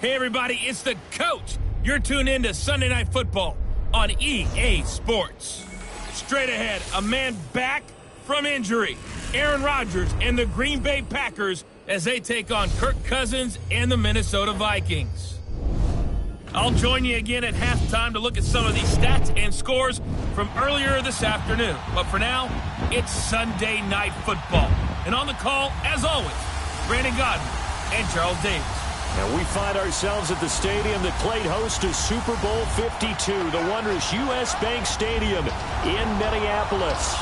Hey, everybody, it's the coach. You're tuned in to Sunday Night Football on EA Sports. Straight ahead, a man back from injury. Aaron Rodgers and the Green Bay Packers as they take on Kirk Cousins and the Minnesota Vikings. I'll join you again at halftime to look at some of these stats and scores from earlier this afternoon. But for now, it's Sunday Night Football. And on the call, as always, Brandon Godden and Charles Davis. And we find ourselves at the stadium that played host to Super Bowl 52, the wondrous U.S. Bank Stadium in Minneapolis.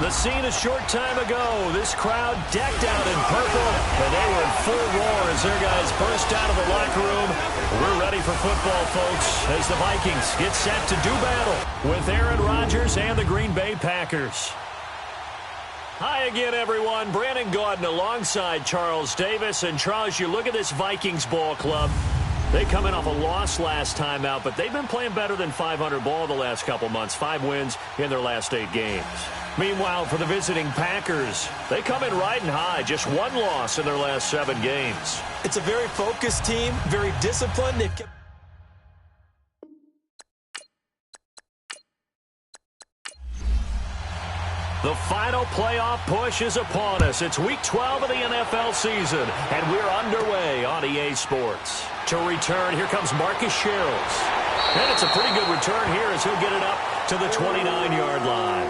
The scene a short time ago, this crowd decked out in purple, and they were in full roar as their guys burst out of the locker room. We're ready for football, folks, as the Vikings get set to do battle with Aaron Rodgers and the Green Bay Packers. Hi again, everyone. Brandon Gaudin alongside Charles Davis. And, Charles, you look at this Vikings ball club. They come in off a loss last time out, but they've been playing better than 500 ball the last couple months. 5 wins in their last 8 games. Meanwhile, for the visiting Packers, they come in riding high. Just 1 loss in their last 7 games. It's a very focused team, very disciplined. They've kept The final playoff push is upon us. It's Week 12 of the NFL season, and we're underway on EA Sports. To return, here comes Marcus Sherrills. And it's a pretty good return here as he'll get it up to the 29-yard line.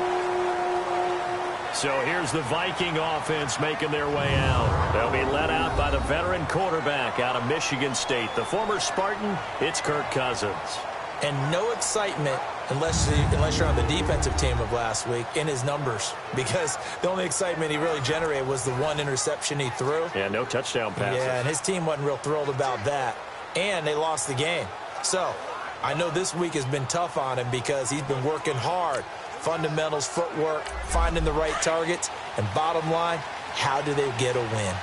So here's the Viking offense making their way out. They'll be led out by the veteran quarterback out of Michigan State. The former Spartan, it's Kirk Cousins. and no excitement unless you're on the defensive team of last week in his numbers, because the only excitement he really generated was the 1 interception he threw. Yeah, no touchdown passes. Yeah, and his team wasn't real thrilled about that, and they lost the game. So I know this week has been tough on him because he's been working hard. Fundamentals, footwork, finding the right targets, and bottom line, how do they get a win?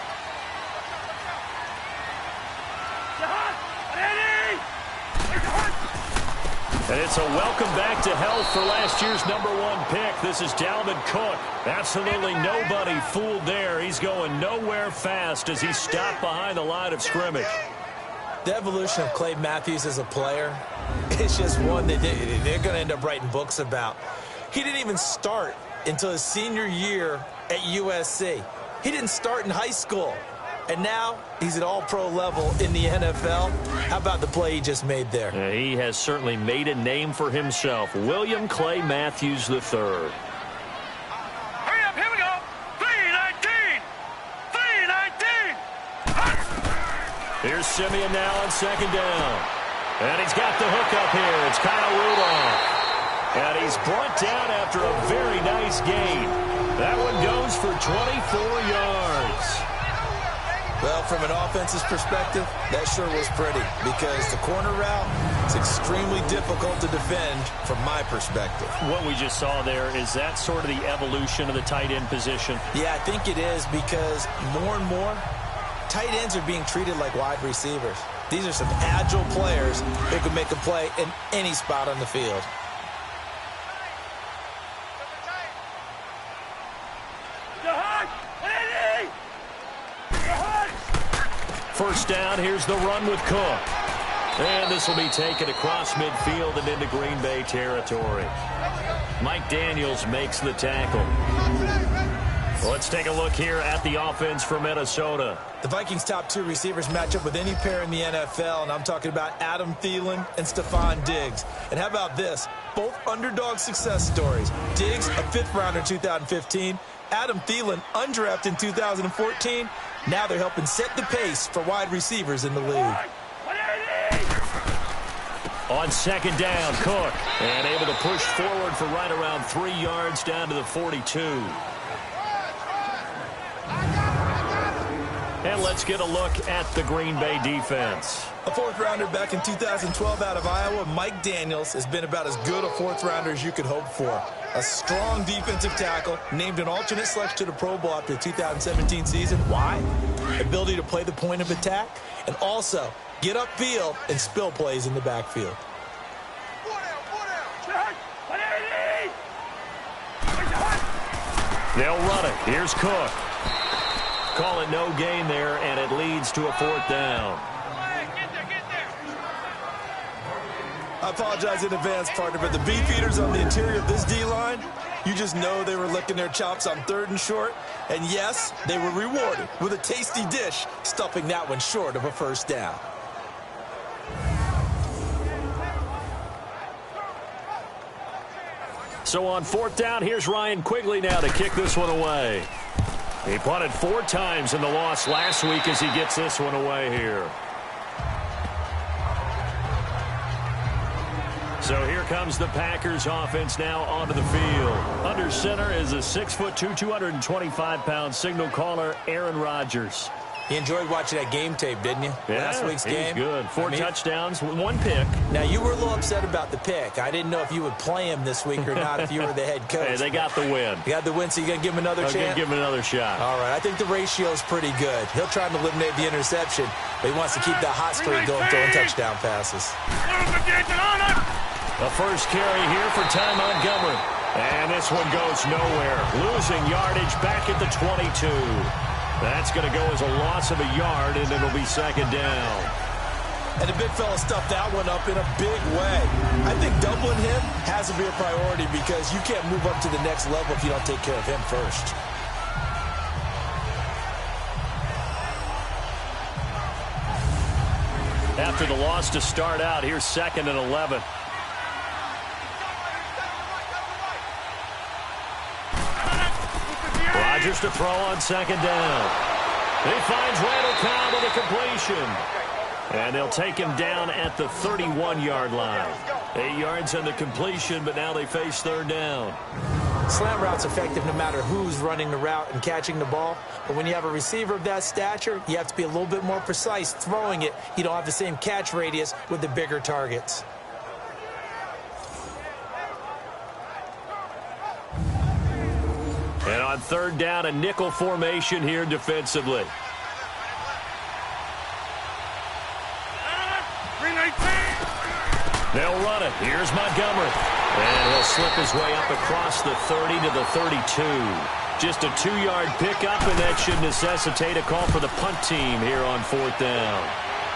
And it's a welcome back to health for last year's #1 pick. This is Dalvin Cook. Absolutely nobody fooled there. He's going nowhere fast as he's stopped behind the line of scrimmage. The evolution of Clay Matthews as a player, it's just one that they're going to end up writing books about. He didn't even start until his senior year at USC. He didn't start in high school. And now he's at all-pro level in the NFL. How about the play he just made there? Yeah, he has certainly made a name for himself. William Clay Matthews III. Hurry up, here we go. 3-19. 3-19. Here's Simeon now on second down. And he's got the hook up here. It's Kyle Rudolph. And he's brought down after a very nice gain. That one goes for 24 yards. Well, from an offense's perspective, that sure was pretty, because the corner route is extremely difficult to defend from my perspective. What we just saw there, is that sort of the evolution of the tight end position? Yeah, I think it is, because more and more, tight ends are being treated like wide receivers. These are some agile players who can make a play in any spot on the field. First down, here's the run with Cook. And this will be taken across midfield and into Green Bay territory. Mike Daniels makes the tackle. Let's take a look here at the offense for Minnesota. The Vikings' top 2 receivers match up with any pair in the NFL, and I'm talking about Adam Thielen and Stephon Diggs. And how about this? Both underdog success stories. Diggs, a 5th-rounder in 2015. Adam Thielen, undrafted in 2014. Now they're helping set the pace for wide receivers in the league. On second down, Cook. And able to push forward for right around 3 yards down to the 42. And let's get a look at the Green Bay defense. A 4th-rounder back in 2012 out of Iowa, Mike Daniels has been about as good a 4th-rounder as you could hope for. A strong defensive tackle, named an alternate selection to the Pro Bowl after the 2017 season. Why? Ability to play the point of attack, and also get upfield and spill plays in the backfield. They'll run it. Here's Cook. Call it no gain there, and it leads to a 4th down. I apologize in advance, partner, but the beef eaters on the interior of this D-line, you just know they were licking their chops on 3rd and short. And yes, they were rewarded with a tasty dish, stuffing that one short of a first down. So on 4th down, here's Ryan Quigley now to kick this one away. He punted 4 times in the loss last week as he gets this one away here. So here comes the Packers offense now onto the field. Under center is a 6'2", 225-pound signal caller, Aaron Rodgers. You enjoyed watching that game tape, didn't you? Yeah, Last week's game. Good. 4 touchdowns, 1 pick. Now, you were a little upset about the pick. I didn't know if you would play him this week or not if you were the head coach. Hey, they got the win. You got the win, so you're going to give him another chance? I'm going to give him another shot. All right, I think the ratio is pretty good. He'll try to eliminate the interception, but he wants to keep that hot streak going, throwing touchdown passes. The first carry here for Ty Montgomery. And this one goes nowhere. Losing yardage back at the 22. That's going to go as a loss of a yard, and it'll be 2nd down. And the big fella stuffed that one up in a big way. I think doubling him has to be a priority because you can't move up to the next level if you don't take care of him first. After the loss to start out, here's 2nd and 11. Rodgers to throw on 2nd down. He finds Randall Cobb with a completion. And they'll take him down at the 31-yard line. 8 yards on the completion, but now they face 3rd down. Slant route's effective no matter who's running the route and catching the ball. But when you have a receiver of that stature, you have to be a little bit more precise throwing it. You don't have the same catch radius with the bigger targets. And on 3rd down, a nickel formation here defensively. They'll run it. Here's Montgomery. And he'll slip his way up across the 30 to the 32. Just a 2-yard pickup, and that should necessitate a call for the punt team here on 4th down.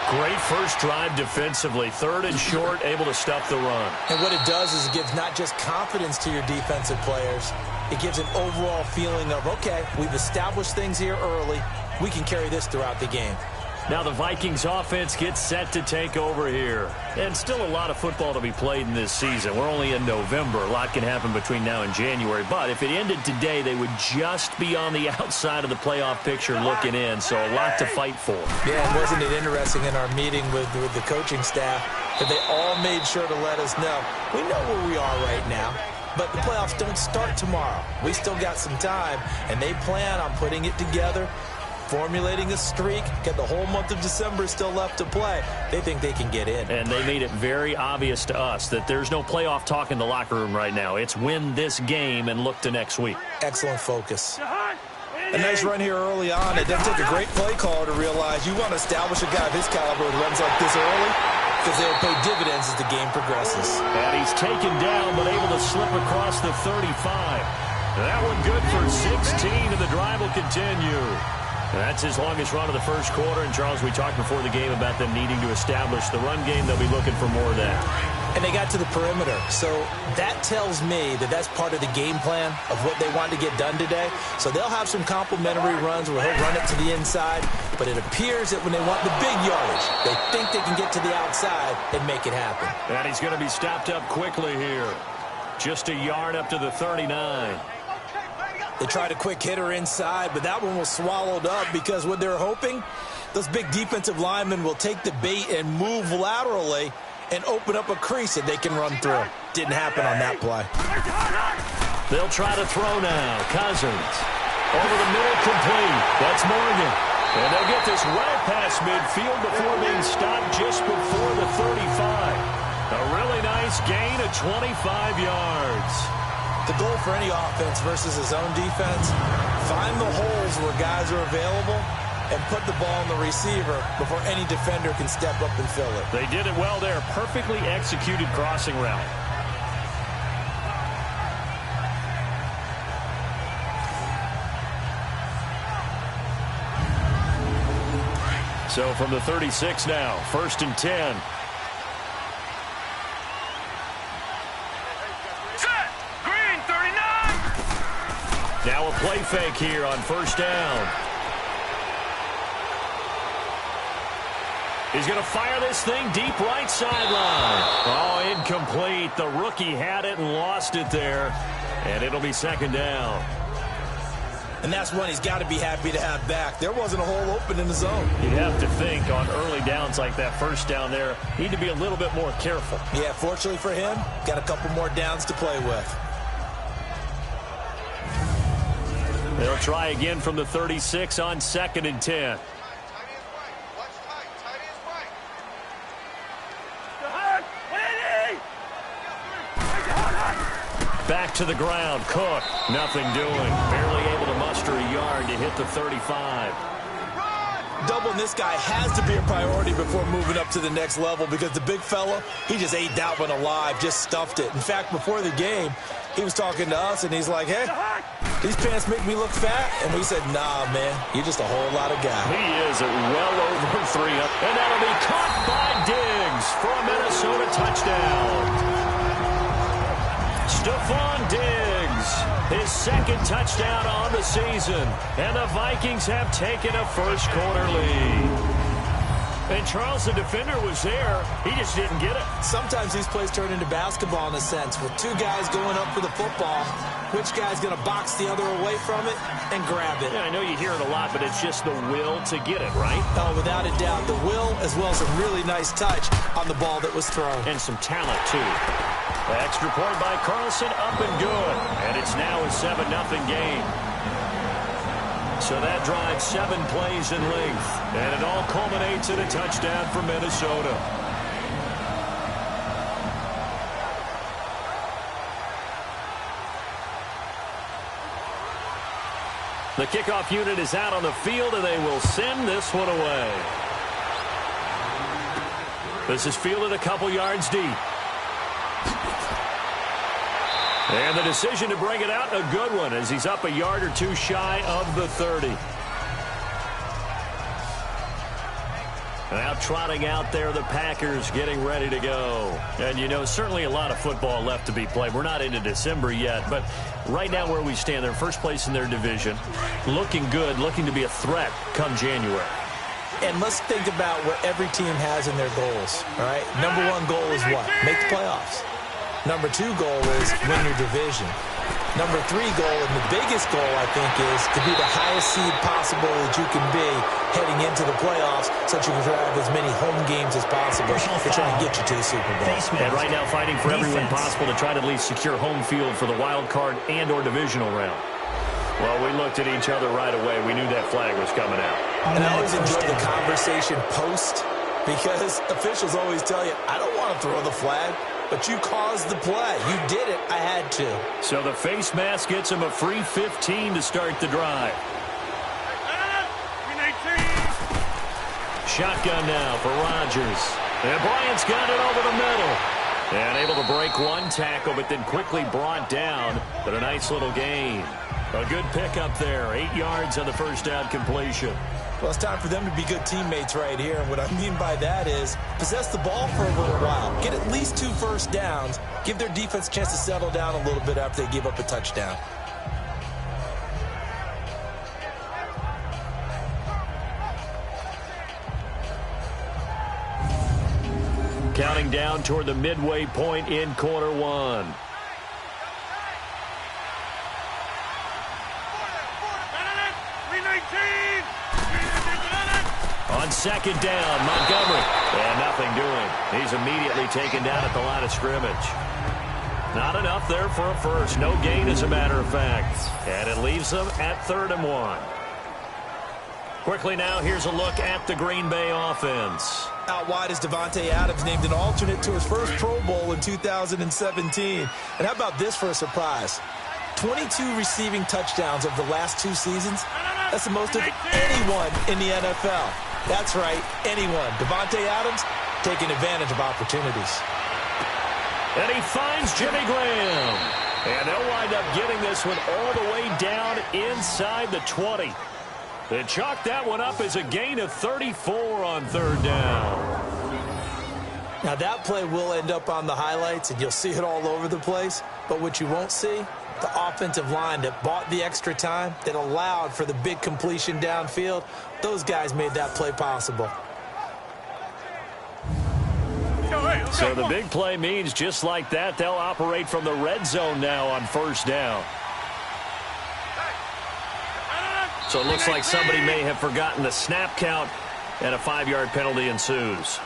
Great first drive defensively. 3rd and short, able to stuff the run. And what it does is it gives not just confidence to your defensive players, it gives an overall feeling of, okay, we've established things here early. We can carry this throughout the game. Now the Vikings offense gets set to take over here. And still a lot of football to be played in this season. We're only in November. A lot can happen between now and January. But if it ended today, they would just be on the outside of the playoff picture looking in. So a lot to fight for. Yeah, and wasn't it interesting in our meeting with the coaching staff that they all made sure to let us know, we know where we are right now. But the playoffs don't start tomorrow. We still got some time, and they plan on putting it together, formulating a streak, get the whole month of December still left to play. They think they can get in. And they made it very obvious to us that there's no playoff talk in the locker room right now. It's win this game and look to next week. Excellent focus. A nice run here early on. It doesn't take a great play caller to realize you want to establish a guy of his caliber with runs like this early because they'll pay dividends as the game progresses. And he's taken down but able to slip across the 35. That one good for 16, and the drive will continue. That's his longest run of the first quarter. And, Charles, we talked before the game about them needing to establish the run game. They'll be looking for more of that. And they got to the perimeter. So that tells me that that's part of the game plan of what they want to get done today. So they'll have some complimentary runs where he'll run it to the inside. But it appears that when they want the big yardage, they think they can get to the outside and make it happen. And he's going to be stopped up quickly here. Just a yard up to the 39. They tried a quick hitter inside, but that one was swallowed up because what they're hoping, those big defensive linemen will take the bait and move laterally and open up a crease that they can run through. Didn't happen on that play. They'll try to throw now. Cousins. Over the middle, complete. That's Morgan. And they'll get this well past midfield before being stopped just before the 35. A really nice gain of 25 yards. The goal for any offense versus his own defense, find the holes where guys are available and put the ball on the receiver before any defender can step up and fill it. They did it well there. Perfectly executed crossing route. So from the 36 now, 1st and 10. play fake here on first down. He's going to fire this thing deep right sideline. Oh, incomplete. The rookie had it and lost it there. And it'll be second down. And that's one he's got to be happy to have back. There wasn't a hole open in the zone. You'd have to think on early downs like that first down there, need to be a little bit more careful. Yeah, fortunately for him, got a couple more downs to play with. They'll try again from the 36 on 2nd and 10. Back to the ground. Cook, nothing doing. Barely able to muster a yard to hit the 35. Doubling this guy has to be a priority before moving up to the next level because the big fella, he just ate that one alive, just stuffed it. In fact, before the game, he was talking to us, and he's like, hey, these pants make me look fat. And we said, nah, man, you're just a whole lot of guy. He is at well over 3 up. And that'll be caught by Diggs for a Minnesota touchdown. Stephon Diggs, his second touchdown on the season. And the Vikings have taken a first-quarter lead. And Charles, the defender, was there. He just didn't get it. Sometimes these plays turn into basketball in a sense. With two guys going up for the football, which guy's going to box the other away from it and grab it? Yeah, I know you hear it a lot, but it's just the will to get it, right? Oh, without a doubt. The will as well as a really nice touch on the ball that was thrown. And some talent, too. The extra point by Carlson, up and good. And it's now a 7-0 game. So that drives 7 plays in length. And it all culminates in a touchdown for Minnesota. The kickoff unit is out on the field, and they will send this one away. This is fielded a couple yards deep. And the decision to bring it out, a good one, as he's up a yard or two shy of the 30. Now trotting out there, the Packers getting ready to go. And, you know, certainly a lot of football left to be played. We're not into December yet, but right now where we stand, they're first place in their division. Looking good, looking to be a threat come January. And let's think about what every team has in their goals, all right? Number one goal is what? Make the playoffs. Number 2 goal is win your division. Number 3 goal, and the biggest goal, I think, is to be the highest seed possible that you can be heading into the playoffs so that you can have as many home games as possible to try and get you to the Super Bowl. And right now fighting for every win possible to try to at least secure home field for the wild card and or divisional round. Well, we looked at each other right away. We knew that flag was coming out. And I always enjoy the conversation post because officials always tell you, I don't want to throw the flag. But you caused the play. You did it. I had to. So the face mask gets him a free 15 to start the drive. Shotgun now for Rodgers. And Bryant's got it over the middle. And able to break one tackle, but then quickly brought down. But a nice little gain. A good pickup there. 8 yards on the first down completion. Well, it's time for them to be good teammates right here. And what I mean by that is possess the ball for a little while. Get at least 2 first downs. Give their defense a chance to settle down a little bit after they give up a touchdown. Counting down toward the midway point in quarter 1. On second down, Montgomery. And nothing doing. He's immediately taken down at the line of scrimmage. Not enough there for a first. No gain, as a matter of fact. And it leaves them at 3rd and 1. Quickly now, here's a look at the Green Bay offense. Out wide is Davante Adams, named an alternate to his first Pro Bowl in 2017. And how about this for a surprise? 22 receiving touchdowns over the last 2 seasons. That's the most of anyone in the NFL. That's right, anyone. Davante Adams taking advantage of opportunities. And he finds Jimmy Graham. And they'll wind up getting this one all the way down inside the 20. They chalk that one up as a gain of 34 on 3rd down. Now, that play will end up on the highlights, and you'll see it all over the place. But what you won't see, the offensive line that bought the extra time, that allowed for the big completion downfield, those guys made that play possible. So the big play means just like that, they'll operate from the red zone now on first down. So it looks like somebody may have forgotten the snap count, and a 5-yard penalty ensues.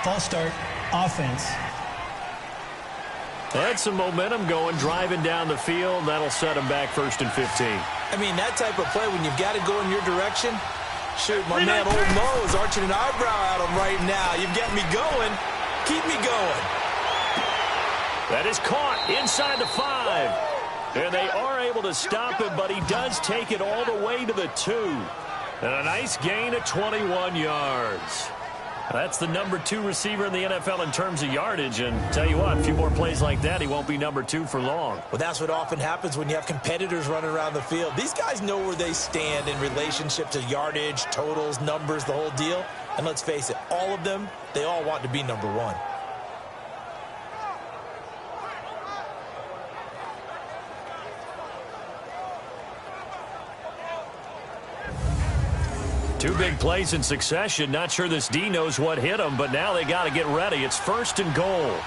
False start, offense. That's some momentum going, driving down the field. That'll set them back 1st and 15. I mean, that type of play, when you've got to go in your direction, shoot, my man Old Mo is arching an eyebrow at him right now. You've got me going. Keep me going. That is caught inside the 5. And they are able to stop him, but he does take it all the way to the 2. And a nice gain of 21 yards. That's the number 2 receiver in the NFL in terms of yardage. And tell you what, a few more plays like that, he won't be number 2 for long. Well, that's what often happens when you have competitors running around the field. These guys know where they stand in relationship to yardage, totals, numbers, the whole deal. And let's face it, all of them, they all want to be number 1. Two big plays in succession. Not sure this D knows what hit him, but now they got to get ready. It's 1st and goal.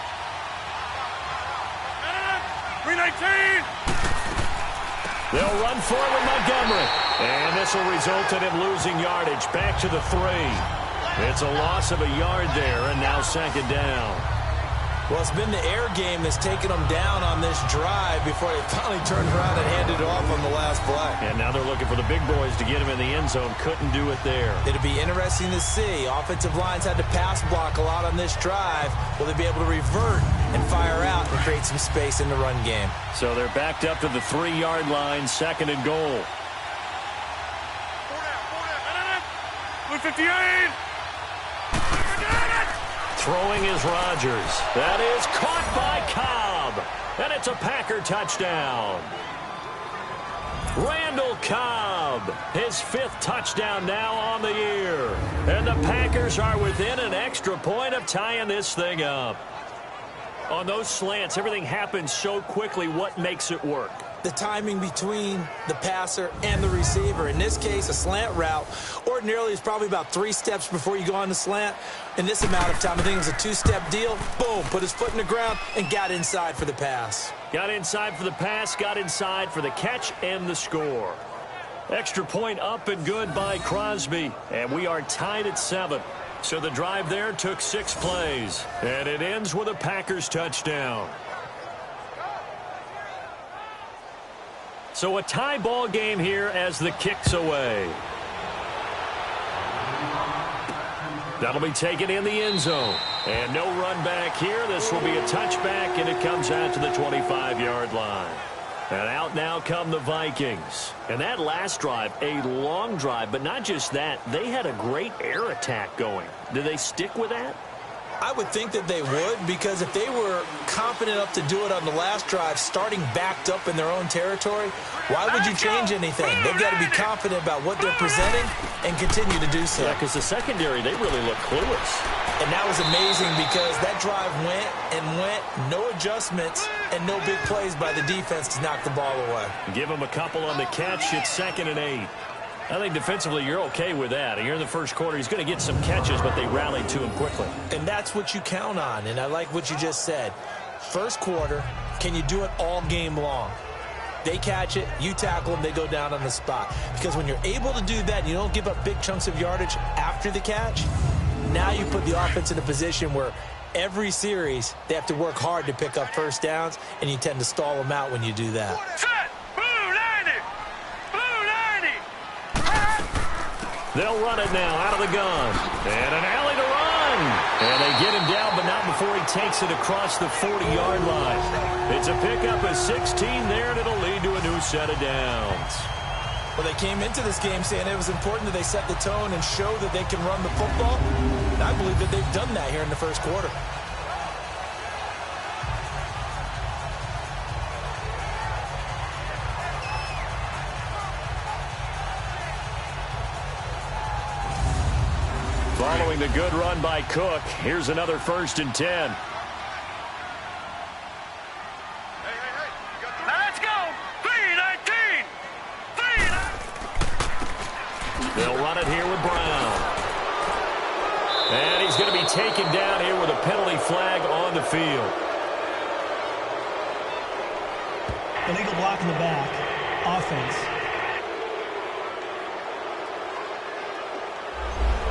319. They'll run for it with Montgomery. And this will result in him losing yardage. Back to the 3. It's a loss of a yard there, and now 2nd down. Well, it's been the air game that's taken them down on this drive before they finally turned around and handed it off on the last play. And now they're looking for the big boys to get him in the end zone. Couldn't do it there. It'll be interesting to see. Offensive lines had to pass block a lot on this drive. Will they be able to revert and fire out and create some space in the run game? So they're backed up to the 3-yard line, 2nd and goal. 58. Throwing is Rodgers. That is caught by Cobb. And it's a Packer touchdown. Randall Cobb, his 5th touchdown now on the year. And the Packers are within an extra point of tying this thing up. On those slants, everything happens so quickly. What makes it work? The timing between the passer and the receiver. In this case, a slant route ordinarily is probably about 3 steps before you go on the slant. In this amount of time, I think it was a 2-step deal. Boom, put his foot in the ground and got inside for the pass. Got inside for the pass, got inside for the catch and the score. Extra point up and good by Crosby. And we are tied at 7. So the drive there took 6 plays. And it ends with a Packers touchdown. So a tie ball game here as the kick's away. That'll be taken in the end zone. And no run back here. This will be a touchback, and it comes out to the 25-yard line. And out now come the Vikings. And that last drive, a long drive, but not just that. They had a great air attack going. Do they stick with that? I would think that they would, because if they were confident enough to do it on the last drive, starting backed up in their own territory, why would you change anything? They've got to be confident about what they're presenting and continue to do so. Yeah, because the secondary, they really look clueless. And that was amazing because that drive went and went, no adjustments, and no big plays by the defense to knock the ball away. Give them a couple on the catch. It's 2nd and 8. I think defensively you're okay with that. Here in the first quarter, he's going to get some catches, but they rallied to him quickly. And that's what you count on, and I like what you just said. First quarter, can you do it all game long? They catch it, you tackle them, they go down on the spot. Because when you're able to do that, you don't give up big chunks of yardage after the catch, now you put the offense in a position where every series they have to work hard to pick up first downs, and you tend to stall them out when you do that. They'll run it now out of the gun. And an alley to run. And they get him down, but not before he takes it across the 40-yard line. It's a pickup of 16 there, and it'll lead to a new set of downs. Well, they came into this game saying it was important that they set the tone and show that they can run the football. And I believe that they've done that here in the first quarter. Following the good run by Cook. Here's another 1st and 10. Let's go. 3-19. They'll run it here with Brown. And he's going to be taken down here with a penalty flag on the field. Illegal block in the back. Offense.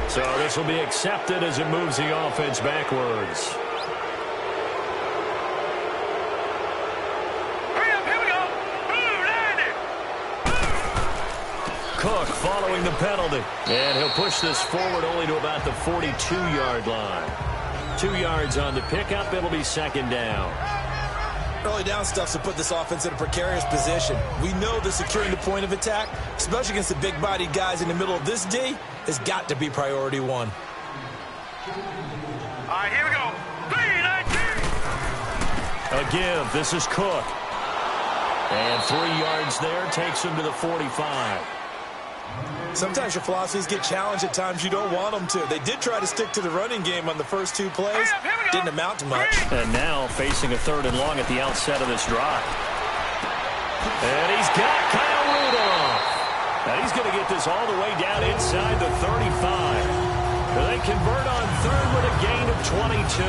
So this will be accepted as it moves the offense backwards. Hurry up, here we go. Cook following the penalty. And he'll push this forward only to about the 42-yard line. 2 yards on the pickup. It'll be 2nd down. Early down stuff to put this offense in a precarious position. We know that securing the point of attack, especially against the big-bodied guys in the middle of this D, has got to be priority one. All right, here we go. 3-19. A give. This is Cook. And 3 yards there takes him to the 45. Sometimes your philosophies get challenged at times you don't want them to. They did try to stick to the running game on the first 2 plays. Didn't amount to much. And now facing a 3rd and long at the outset of this drive. And he's got Kyle Rudolph. Now he's going to get this all the way down inside the 35. They convert on 3rd with a gain of 22.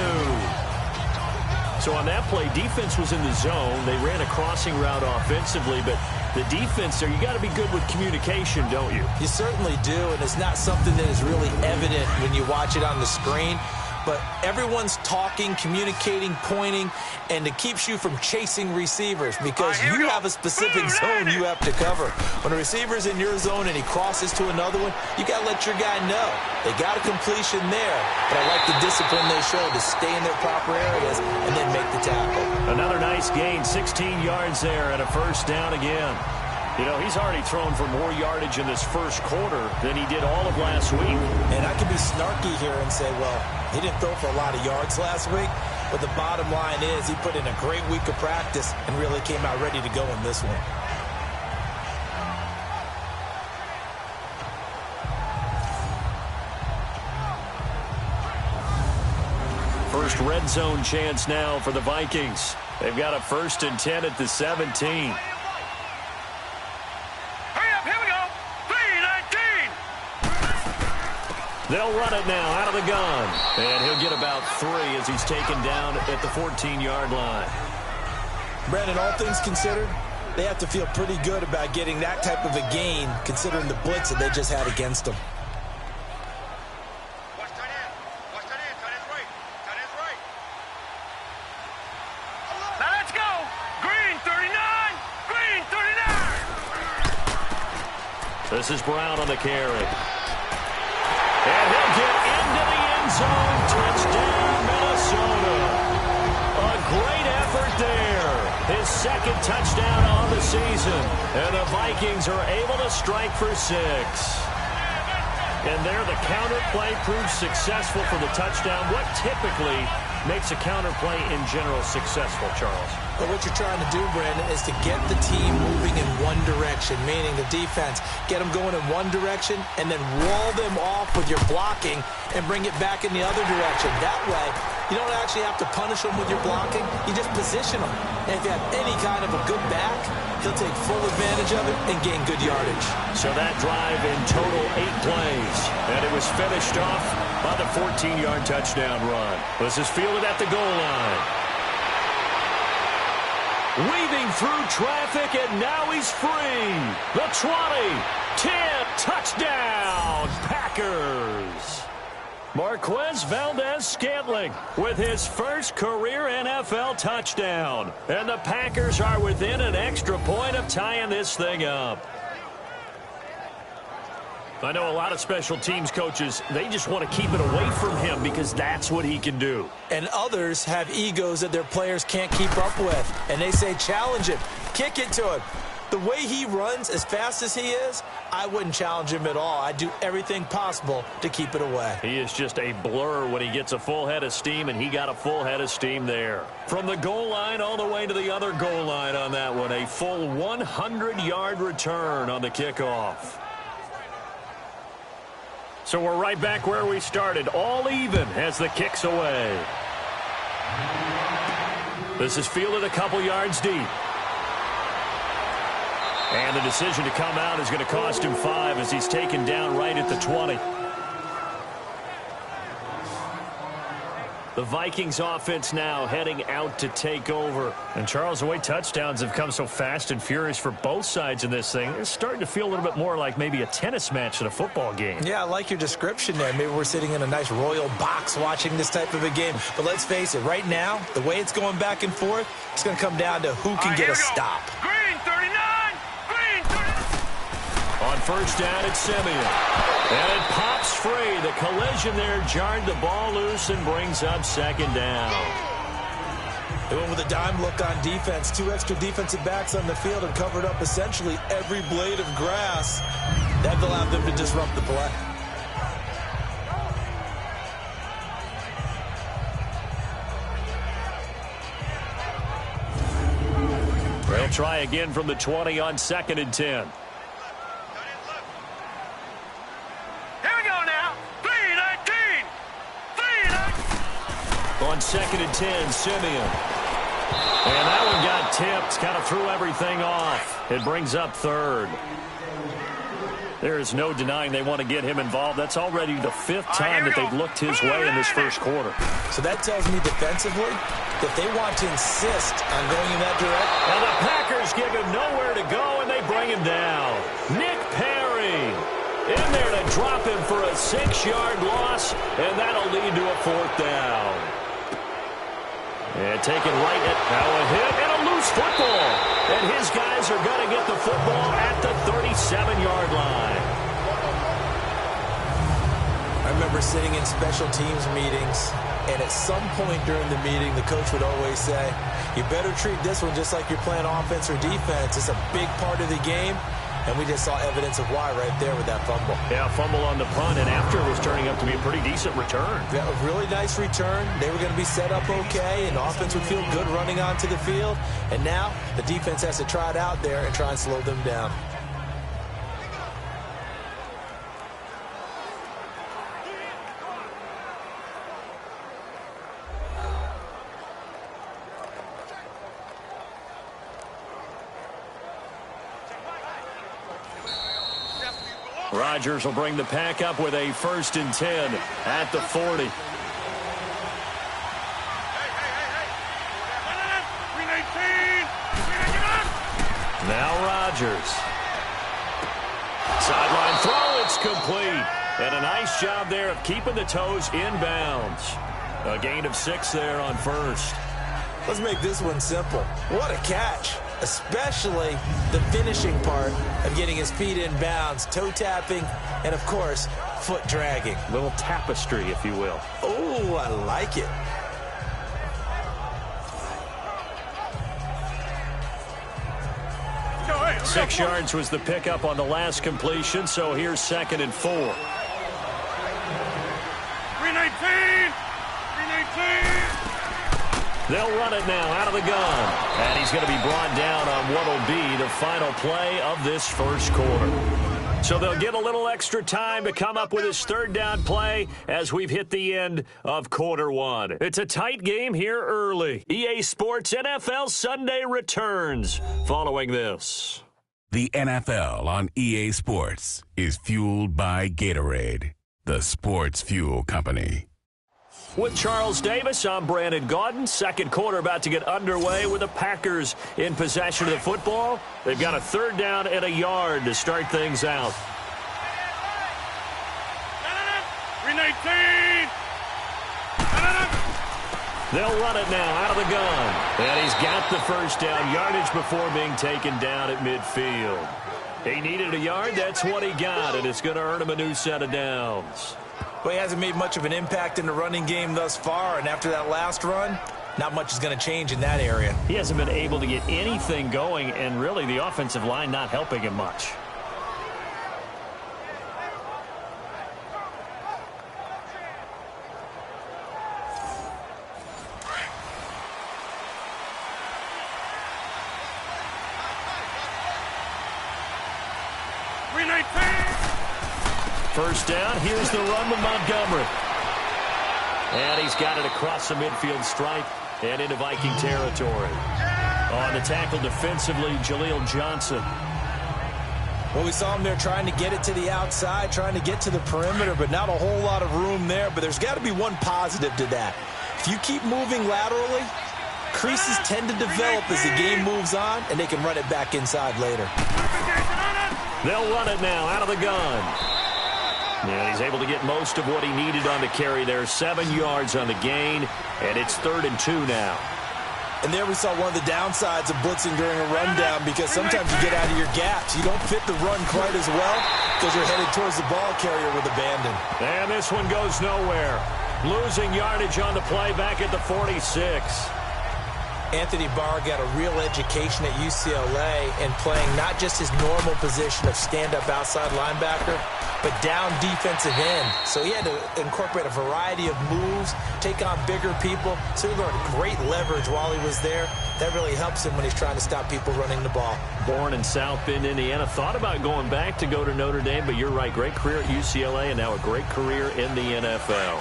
So on that play, defense was in the zone. They ran a crossing route offensively, but the defense there, you got to be good with communication, don't you? You certainly do, and it's not something that is really evident when you watch it on the screen. But everyone's talking, communicating, pointing, and it keeps you from chasing receivers because you have a specific zone you have to cover. When a receiver's in your zone and he crosses to another one, you got to let your guy know. They got a completion there, but I like the discipline they show to stay in their proper areas and then make the tackle. Another nice gain, 16 yards there and a 1st down again. You know, he's already thrown for more yardage in this 1st quarter than he did all of last week. And I can be snarky here and say, well, he didn't throw for a lot of yards last week, but the bottom line is he put in a great week of practice and really came out ready to go in this one. First red zone chance now for the Vikings. They've got a 1st and 10 at the 17. They'll run it now out of the gun. And he'll get about 3 as he's taken down at the 14-yard line. Brandon, all things considered, they have to feel pretty good about getting that type of a gain considering the blitz that they just had against them. Watch tight end. Watch tight end. Tight end's right. Tight end's right. Now let's go. Green 39. Green 39. This is Brown on the carry. And he'll get into the end zone. Touchdown, Minnesota. A great effort there. His 2nd touchdown on the season. And the Vikings are able to strike for 6. And there the counter play proves successful for the touchdown. What typically makes a counter play in general successful, Charles? But what you're trying to do, Brandon, is to get the team moving in one direction, meaning the defense, get them going in one direction and then wall them off with your blocking and bring it back in the other direction. That way, you don't actually have to punish them with your blocking. You just position them. And if you have any kind of a good back, he'll take full advantage of it and gain good yardage. So that drive in total 8 plays. And it was finished off by the 14-yard touchdown run. This is fielded at the goal line. Weaving through traffic, and now he's free. The 20, 10, touchdown, Packers. Marquez Valdez-Scantling with his first career NFL touchdown. And the Packers are within an extra point of tying this thing up. I know a lot of special teams coaches, they just want to keep it away from him because that's what he can do. And others have egos that their players can't keep up with. And they say, challenge him, kick it to him. The way he runs as fast as he is, I wouldn't challenge him at all. I'd do everything possible to keep it away. He is just a blur when he gets a full head of steam, and he got a full head of steam there. From the goal line all the way to the other goal line on that one, a full 100-yard return on the kickoff. So we're right back where we started, all even as the kick's away. This is fielded a couple yards deep. And the decision to come out is going to cost him 5 as he's taken down right at the 20. The Vikings offense now heading out to take over. And Charles, the way touchdowns have come so fast and furious for both sides in this thing, it's starting to feel a little bit more like maybe a tennis match than a football game. Yeah, I like your description there. Maybe we're sitting in a nice royal box watching this type of a game. But let's face it, right now, the way it's going back and forth, it's going to come down to who can get a stop. Green 39! Green 39! On first down, it's Simeon. And it pops free. The collision there jarred the ball loose and brings up second down. They went with a dime look on defense. 2 extra defensive backs on the field and covered up essentially every blade of grass. That allowed them to disrupt the play. They'll try again from the 20 on 2nd and 10. On 2nd and 10, Simeon. And that one got tipped, kind of threw everything off. It brings up 3rd. There is no denying they want to get him involved. That's already the 5th time that they've looked his way in this first quarter. So that tells me defensively that they want to insist on going in that direction. And the Packers give him nowhere to go, and they bring him down. Nick Perry in there to drop him for a 6-yard loss, and that'll lead to a 4th down. And taken right at now a hit and a loose football. And his guys are going to get the football at the 37-yard line. I remember sitting in special teams meetings, and at some point during the meeting, the coach would always say, you better treat this one just like you're playing offense or defense. It's a big part of the game. And we just saw evidence of why right there with that fumble. Yeah, fumble on the punt, and after it was turning up to be a pretty decent return. Yeah, a really nice return. They were going to be set up okay, and the offense would feel good running onto the field. And now the defense has to try it out there and try and slow them down. Rodgers will bring the pack up with a 1st and 10 at the 40. Now Rodgers. Sideline throw, it's complete. And a nice job there of keeping the toes inbounds. A gain of 6 there on 1st. Let's make this one simple. What a catch. Especially the finishing part of getting his feet in bounds, toe tapping, and of course, foot dragging. Little tapestry, if you will. Oh, I like it. Go 6 yards was the pickup on the last completion, so here's 2nd and 4. 319! 319! They'll run it now out of the gun. And he's going to be brought down on what will be the final play of this first quarter. So they'll get a little extra time to come up with his 3rd down play as we've hit the end of quarter 1. It's a tight game here early. EA Sports NFL Sunday returns following this. The NFL on EA Sports is fueled by Gatorade, the sports fuel company. With Charles Davis, I'm Brandon Gaudin. Second quarter about to get underway with the Packers in possession of the football. They've got a 3rd down and a yard to start things out. 319! They'll run it now out of the gun. And he's got the 1st down yardage before being taken down at midfield. He needed a yard. That's what he got, and it's going to earn him a new set of downs. Well, he hasn't made much of an impact in the running game thus far, and after that last run, not much is going to change in that area. He hasn't been able to get anything going, and really the offensive line not helping him much. first down. Here's the run with Montgomery. And he's got it across the midfield stripe and into Viking territory. On the tackle defensively, Jaleel Johnson. Well, we saw him there trying to get it to the outside, trying to get to the perimeter, but not a whole lot of room there. But there's got to be one positive to that. If you keep moving laterally, creases tend to develop as the game moves on, and they can run it back inside later. They'll run it now out of the gun. And he's able to get most of what he needed on the carry there. 7 yards on the gain, and it's 3rd and 2 now. And there we saw one of the downsides of blitzing during a rundown, because sometimes you get out of your gaps. You don't fit the run quite as well because you're headed towards the ball carrier with abandon. And this one goes nowhere. Losing yardage on the play back at the 46. Anthony Barr got a real education at UCLA in playing not just his normal position of stand-up outside linebacker, but down defensive end. So he had to incorporate a variety of moves, take on bigger people. So he learned great leverage while he was there. That really helps him when he's trying to stop people running the ball. Born in South Bend, Indiana. Thought about going back to go to Notre Dame, but you're right. Great career at UCLA and now a great career in the NFL.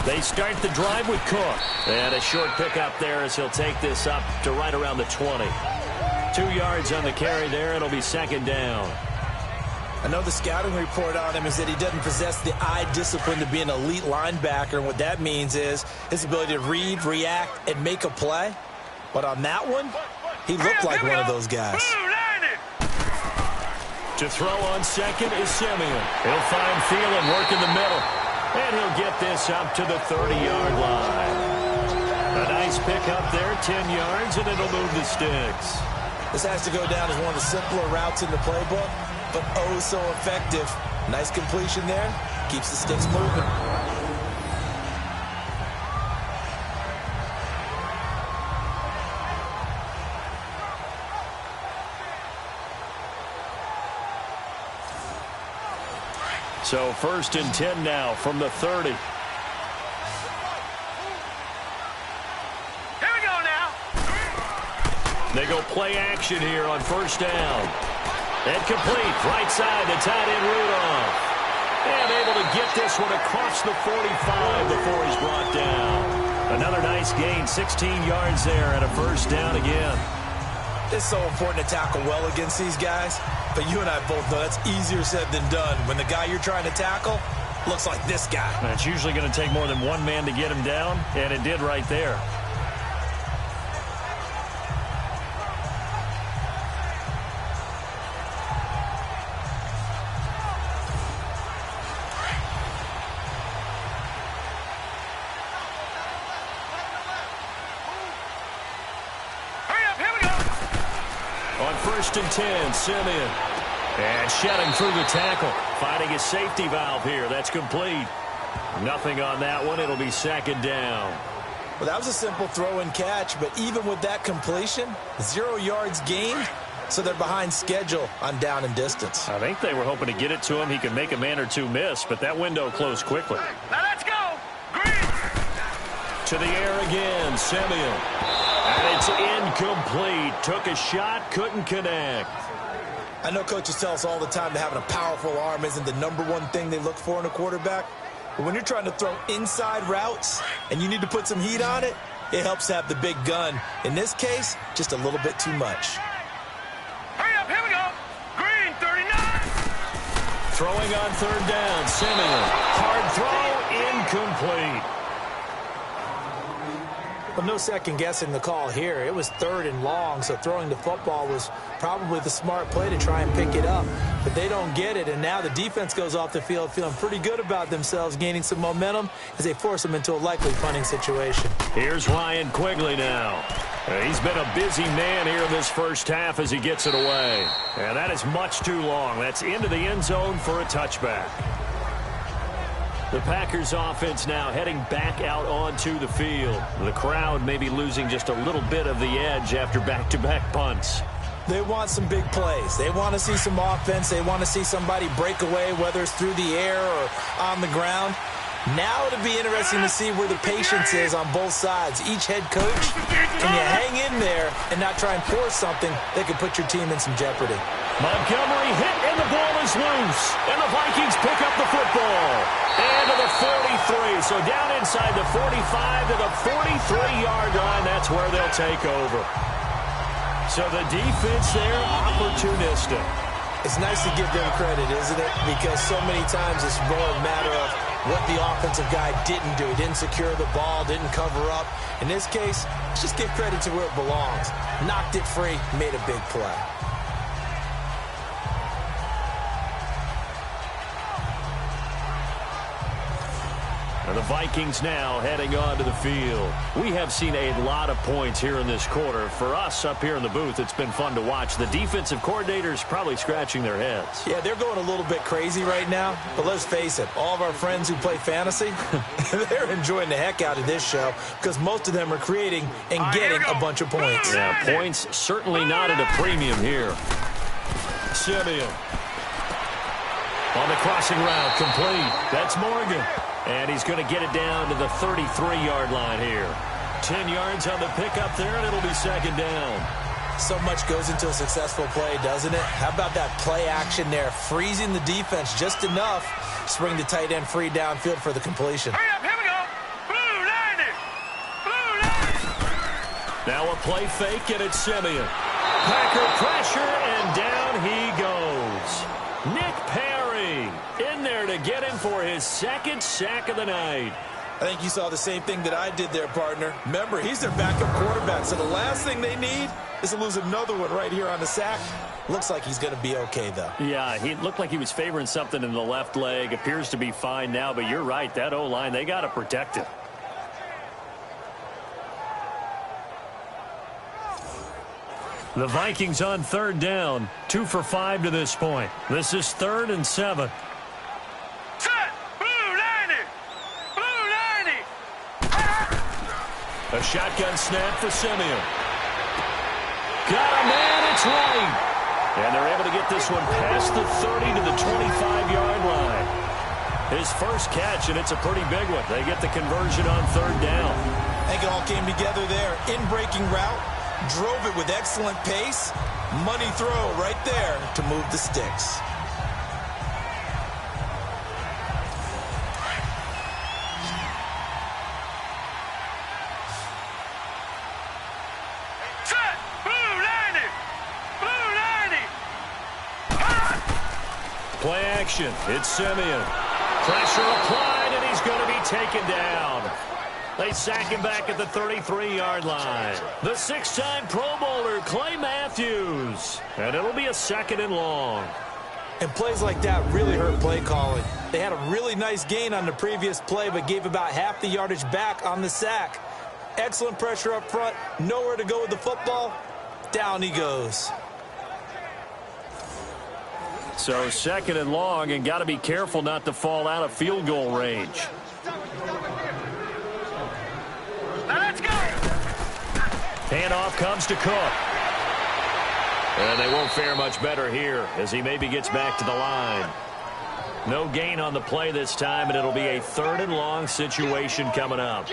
They start the drive with Cook. And a short pickup there as he'll take this up to right around the 20. 2 yards on the carry there. It'll be 2nd down. I know the scouting report on him is that he doesn't possess the eye discipline to be an elite linebacker. And what that means is his ability to read, react, and make a play. But on that one, he looked like one of those guys. To throw on second is Simeon. He'll find Thielen, work in the middle. And he'll get this up to the 30-yard line. A nice pick up there, 10 yards, and it'll move the sticks. This has to go down as one of the simpler routes in the playbook, but oh so effective. Nice completion there. Keeps the sticks moving. So 1st and 10 now from the 30. Here we go now. They go play action here on 1st down. And complete. Right side to tight end Rudolph. And able to get this one across the 45 before he's brought down. Another nice gain. 16 yards there and a 1st down again. It's so important to tackle well against these guys. But you and I both know that's easier said than done. When the guy you're trying to tackle looks like this guy. And it's usually going to take more than one man to get him down, and it did right there. On 1st and 10, Simeon. And shedding through the tackle. Finding his safety valve here. That's complete. Nothing on that one. It'll be 2nd down. Well, that was a simple throw and catch, but even with that completion, 0 yards gained, so they're behind schedule on down and distance. I think they were hoping to get it to him. He could make a man or two miss, but that window closed quickly. Now let's go. Green. To the air again, Simeon. And it's incomplete. Took a shot, couldn't connect. I know coaches tell us all the time that having a powerful arm isn't the #1 thing they look for in a quarterback. But when you're trying to throw inside routes and you need to put some heat on it, it helps to have the big gun. In this case, just a little bit too much. Hurry up, here we go. Green, 39. Throwing on 3rd down, Simeon. Hard throw, incomplete. Well, no second guessing the call here. It was 3rd and long, so throwing the football was probably the smart play to try and pick it up. But they don't get it, and now the defense goes off the field feeling pretty good about themselves, gaining some momentum as they force them into a likely punting situation. Here's Ryan Quigley now. He's been a busy man here in this first half as he gets it away. And that is much too long. That's into the end zone for a touchback. The Packers offense now heading back out onto the field. The crowd may be losing just a little bit of the edge after back-to-back punts. They want some big plays. They want to see some offense. They want to see somebody break away, whether it's through the air or on the ground. Now it'll be interesting to see where the patience is on both sides. Each head coach, can you hang in there and not try and force something that could put your team in some jeopardy? Montgomery hit, and the ball is loose. And the Vikings pick up the football. And to the 43. So down inside the 45 to the 43-yard line. That's where they'll take over. So the defense there, opportunistic. It's nice to give them credit, isn't it? Because so many times it's more a matter of what the offensive guy didn't do. He didn't secure the ball, didn't cover up. In this case, let's just give credit to where it belongs. Knocked it free, made a big play. And the Vikings now heading onto the field. We have seen a lot of points here in this quarter. For us up here in the booth, it's been fun to watch. The defensive coordinators probably scratching their heads. Yeah, they're going a little bit crazy right now. But let's face it, all of our friends who play fantasy, they're enjoying the heck out of this show because most of them are creating and getting a bunch of points. Yeah, points certainly not at a premium here. Simeon. On the crossing route, complete. That's Morgan. And he's going to get it down to the 33-yard line here. 10 yards on the pickup there, and it'll be second down. So much goes into a successful play, doesn't it? How about that play action there? Freezing the defense just enough to bring the tight end free downfield for the completion. Hurry up, here we go. Blue 90. Blue 90. Now a play fake, and it's Simeon. Packer pressure, and down he goes. Nick Perry in there to get him for his second sack of the night. I think you saw the same thing that I did there, partner. Remember, he's their backup quarterback, so the last thing they need is to lose another one right here on the sack. Looks like he's going to be okay, though. Yeah, he looked like he was favoring something in the left leg. Appears to be fine now, but you're right. That O-line, they got to protect it. The Vikings on third down. 2 for 5 to this point. This is 3rd and 7. Set. Blue 90. Blue 90. A shotgun snap for Simeon. Got a man, it's right. And they're able to get this one past the 30 to the 25-yard line. His first catch, and it's a pretty big one. They get the conversion on third down. I think it all came together there. In-breaking route. Drove it with excellent pace. Money throw right there to move the sticks. Set. Blue 90. Blue 90. Play action. It's Simeon. Pressure applied, and he's going to be taken down. They sack him back at the 33-yard line. The 6-time Pro Bowler, Clay Matthews. And it'll be a 2nd and long. And plays like that really hurt play calling. They had a really nice gain on the previous play, but gave about half the yardage back on the sack. Excellent pressure up front. Nowhere to go with the football. Down he goes. So 2nd and long, and got to be careful not to fall out of field goal range. Let's go. Handoff comes to Cook. And they won't fare much better here as he maybe gets back to the line. No gain on the play this time, and it'll be a 3rd and long situation coming up.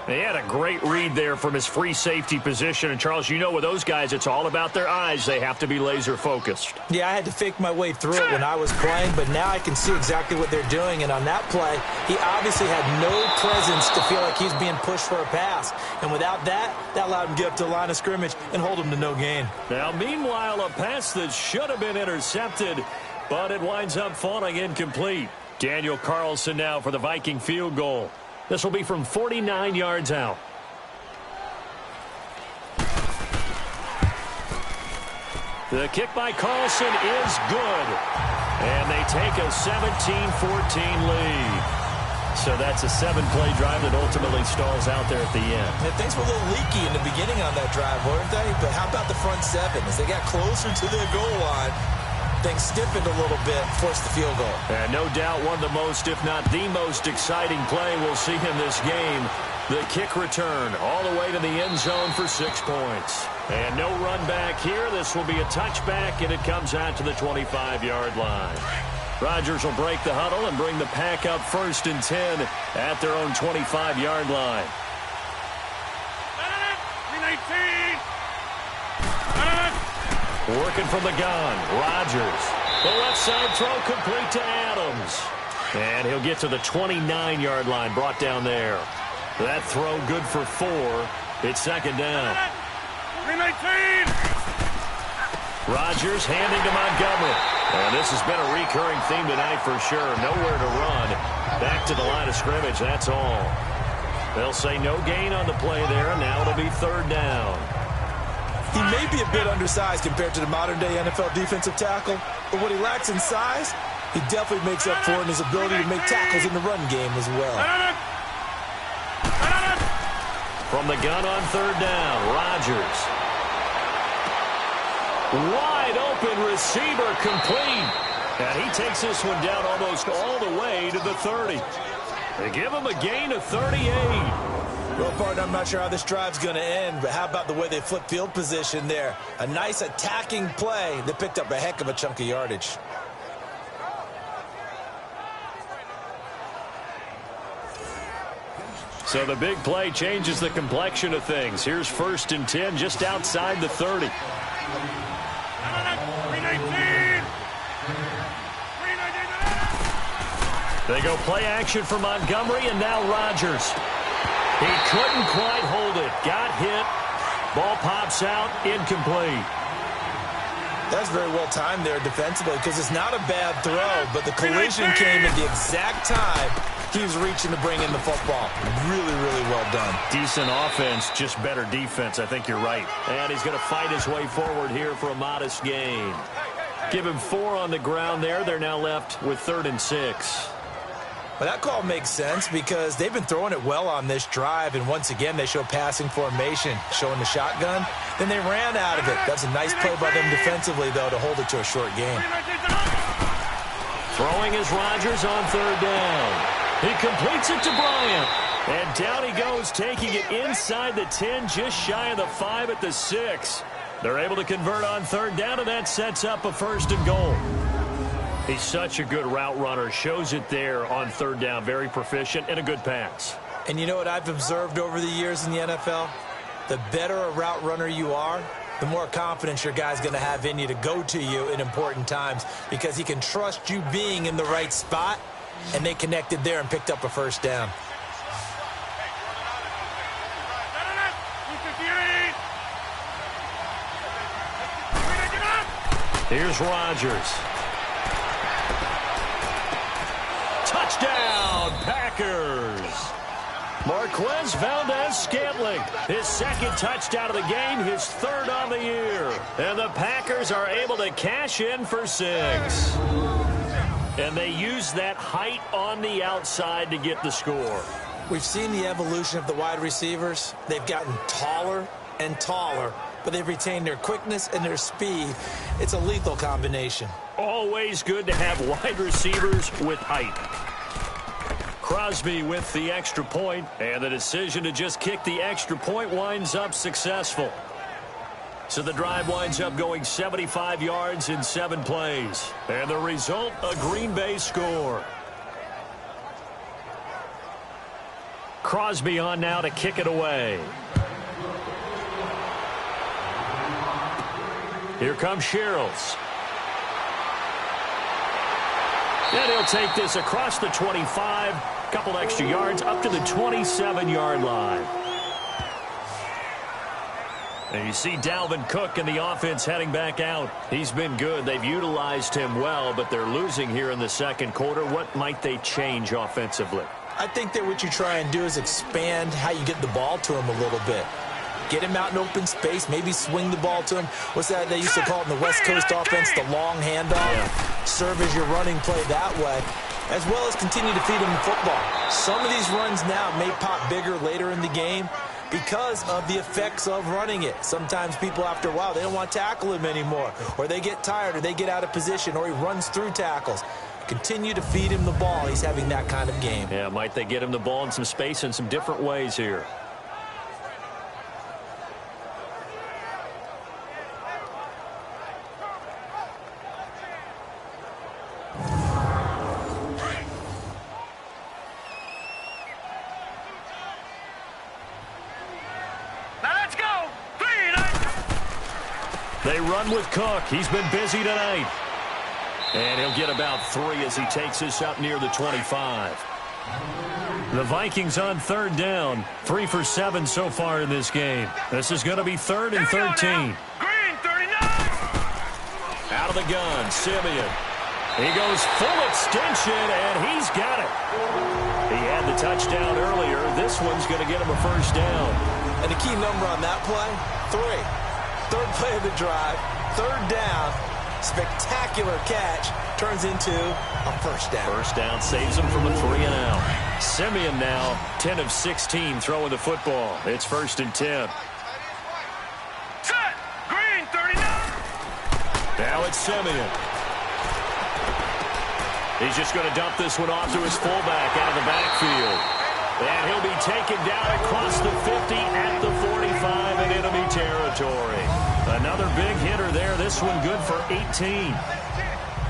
He had a great read there from his free safety position. And, Charles, you know with those guys, it's all about their eyes. They have to be laser focused. Yeah, I had to fake my way through it when I was playing, but now I can see exactly what they're doing. And on that play, he obviously had no presence to feel like he's being pushed for a pass. And without that, that allowed him to get up to the line of scrimmage and hold him to no gain. Now, meanwhile, a pass that should have been intercepted, but it winds up falling incomplete. Daniel Carlson now for the Viking field goal. This will be from 49 yards out. The kick by Carlson is good. And they take a 17-14 lead. So that's a 7-play drive that ultimately stalls out there at the end. And things were a little leaky in the beginning on that drive, weren't they? But how about the front 7? As they got closer to their goal line, things stiffened a little bit, forced the field goal. And no doubt one of the most, if not the most exciting play we'll see in this game. The kick return all the way to the end zone for 6 points. And no run back here. This will be a touchback, and it comes out to the 25-yard line. Rodgers will break the huddle and bring the pack up 1st and 10 at their own 25-yard line. Working from the gun, Rodgers. The left side throw complete to Adams. And he'll get to the 29-yard line, brought down there. That throw good for 4. It's 2nd down. Rodgers handing to Montgomery. And this has been a recurring theme tonight for sure. Nowhere to run. Back to the line of scrimmage, that's all. They'll say no gain on the play there, and now it'll be 3rd down. He may be a bit undersized compared to the modern-day NFL defensive tackle, but what he lacks in size, he definitely makes up for in his ability to make tackles in the run game as well. From the gun on 3rd down, Rodgers. Wide open receiver complete. And he takes this one down almost all the way to the 30. They give him a gain of 38. Well, partner, I'm not sure how this drive's going to end, but how about the way they flip field position there? A nice attacking play that picked up a heck of a chunk of yardage. So the big play changes the complexion of things. Here's 1st and 10 just outside the 30. They go play action for Montgomery, and now Rodgers. He couldn't quite hold it. Got hit. Ball pops out. Incomplete. That's very well timed there defensively because it's not a bad throw, but the collision came at the exact time he was reaching to bring in the football. Really, really well done. Decent offense, just better defense. I think you're right. And he's going to fight his way forward here for a modest gain. Give him 4 on the ground there. They're now left with 3rd and 6. Well, that call makes sense because they've been throwing it well on this drive, and once again they show passing formation, showing the shotgun. Then they ran out of it. That's a nice play by them defensively, though, to hold it to a short game. Throwing is Rodgers on 3rd down. He completes it to Bryant. And down he goes, taking it inside the 10, just shy of the 5 at the 6. They're able to convert on 3rd down, and that sets up a 1st and goal. He's such a good route runner. Shows it there on 3rd down. Very proficient and a good pass. And you know what I've observed over the years in the NFL? The better a route runner you are, the more confidence your guy's going to have in you to go to you in important times because he can trust you being in the right spot, and they connected there and picked up a 1st down. Here's Rodgers. Touchdown, Packers. Marquez Valdez-Scantling, his 2nd touchdown of the game, his 3rd on the year. And the Packers are able to cash in for 6. And they use that height on the outside to get the score. We've seen the evolution of the wide receivers. They've gotten taller and taller, but they've retained their quickness and their speed. It's a lethal combination. Always good to have wide receivers with height. Crosby with the extra point, and the decision to just kick the extra point winds up successful. So the drive winds up going 75 yards in 7 plays. And the result, a Green Bay score. Crosby on now to kick it away. Here comes Sherrills. And he'll take this across the 25, couple extra yards up to the 27-yard line. And you see Dalvin Cook and the offense heading back out. He's been good. They've utilized him well, but they're losing here in the 2nd quarter. What might they change offensively? I think that what you try and do is expand how you get the ball to him a little bit. Get him out in open space, maybe swing the ball to him. What's that they used to call it in the West Coast offense, the long handoff? Yeah. Serve as your running play that way, as well as continue to feed him the football. Some of these runs now may pop bigger later in the game because of the effects of running it. Sometimes people, after a while, they don't want to tackle him anymore, or they get tired, or they get out of position, or he runs through tackles. Continue to feed him the ball. He's having that kind of game. Yeah, might they get him the ball in some space in some different ways here. They run with Cook. He's been busy tonight. And he'll get about 3 as he takes this up near the 25. The Vikings on third down. 3 for 7 so far in this game. This is going to be 3rd and 13. Green 39. Out of the gun, Simeon. He goes full extension, and he's got it. He had the touchdown earlier. This one's going to get him a first down. And the key number on that play, 3. Third play of the drive, 3rd down, spectacular catch, turns into a first down. First down saves him from a 3-and-out. Simeon now 10 of 16 throwing the football. It's 1st and 10. Set. Green 39. Now it's Simeon. He's just going to dump this one off to his fullback out of the backfield. And he'll be taken down across the 50 at the 45 in enemy territory. Another big hitter there. This one good for 18.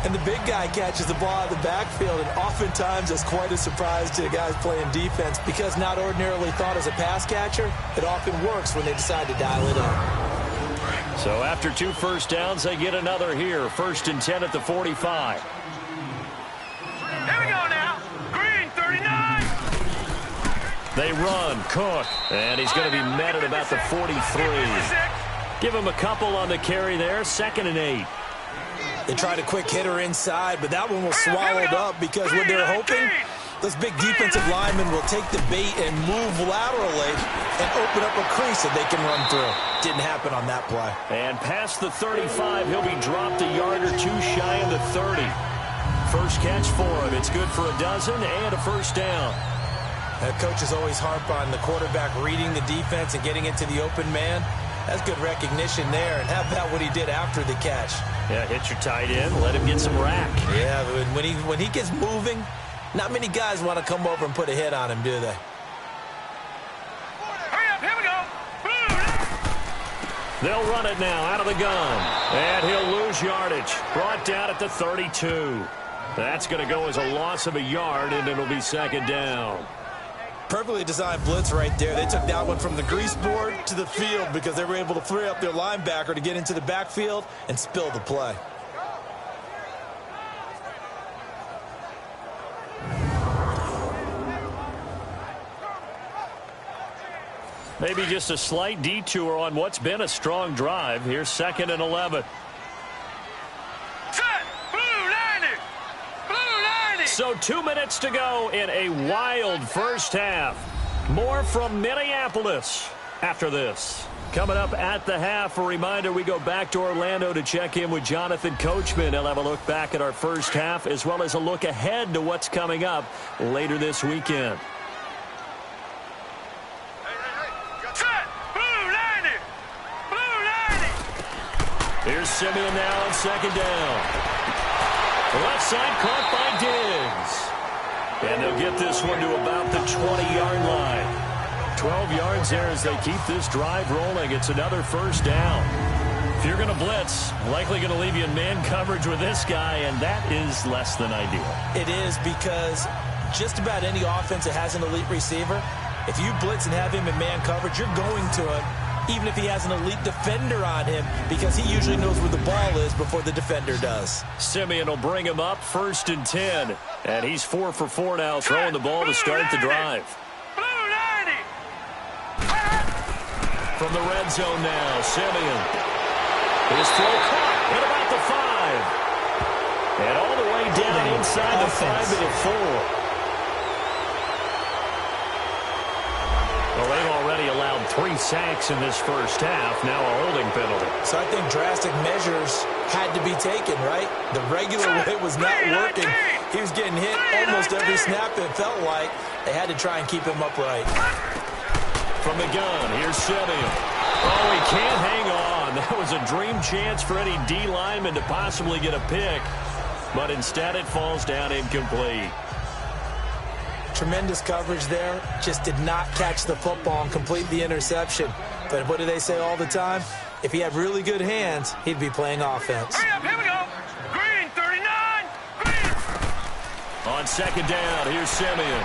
And the big guy catches the ball out of the backfield, and oftentimes it's quite a surprise to the guys playing defense because not ordinarily thought as a pass catcher, it often works when they decide to dial it in. So after 2 first downs, they get another here. 1st and 10 at the 45. Here we go now. Green 39. They run. Cook. And he's going to be met at about the 43. Give him a couple on the carry there. 2nd and 8. They tried a quick hitter inside, but that one was swallowed up because what they're hoping, those big defensive linemen will take the bait and move laterally and open up a crease that they can run through. Didn't happen on that play. And past the 35, he'll be dropped a yard or 2 shy of the 30. First catch for him. It's good for a dozen and a first down. That coach is always harp on the quarterback reading the defense and getting into the open man. That's good recognition there. And how about what he did after the catch? Yeah, hit your tight end, let him get some rack. Yeah, when he gets moving, not many guys want to come over and put a hit on him, do they? Hurry up, here we go. They'll run it now out of the gun. And he'll lose yardage. Brought down at the 32. That's going to go as a loss of a yard, and it'll be 2nd down. Perfectly designed blitz right there. They took that one from the grease board to the field because they were able to free up their linebacker to get into the backfield and spill the play. Maybe just a slight detour on what's been a strong drive. Here's 2nd and 11. Set. Blue 90. Blue 90. So 2 minutes to go in a wild first half. More from Minneapolis after this. Coming up at the half, a reminder, we go back to Orlando to check in with Jonathan Coachman. He'll have a look back at our first half as well as a look ahead to what's coming up later this weekend. Set. Blue 90. Blue 90. Here's Simeon now on 2nd down. Left side caught by Diggs. And they'll get this one to about the 20-yard line. 12 yards there as they keep this drive rolling. It's another first down. If you're going to blitz, likely going to leave you in man coverage with this guy, and that is less than ideal. It is because just about any offense that has an elite receiver, if you blitz and have him in man coverage, you're going to him, even if he has an elite defender on him, because he usually knows where the ball is before the defender does. Simeon will bring him up 1st and 10. And he's 4 for 4 now, throwing the ball to start the drive. Blue 90. From the red zone now, Simeon. His throw caught at about the 5. And all the way down inside the 5 to the 4. Well, they've already allowed 3 sacks in this first half, now a holding penalty. So I think drastic measures had to be taken, right? The regular way was not working. He was getting hit almost every snap, it felt like. They had to try and keep him upright. From the gun, here's Simeon. Oh, he can't hang on. That was a dream chance for any D lineman to possibly get a pick. But instead it falls down incomplete. Tremendous coverage there. Just did not catch the football and complete the interception. But what do they say all the time? If he had really good hands, he'd be playing offense. Hurry up, here we go. Green 39. Green. On 2nd down, here's Simeon.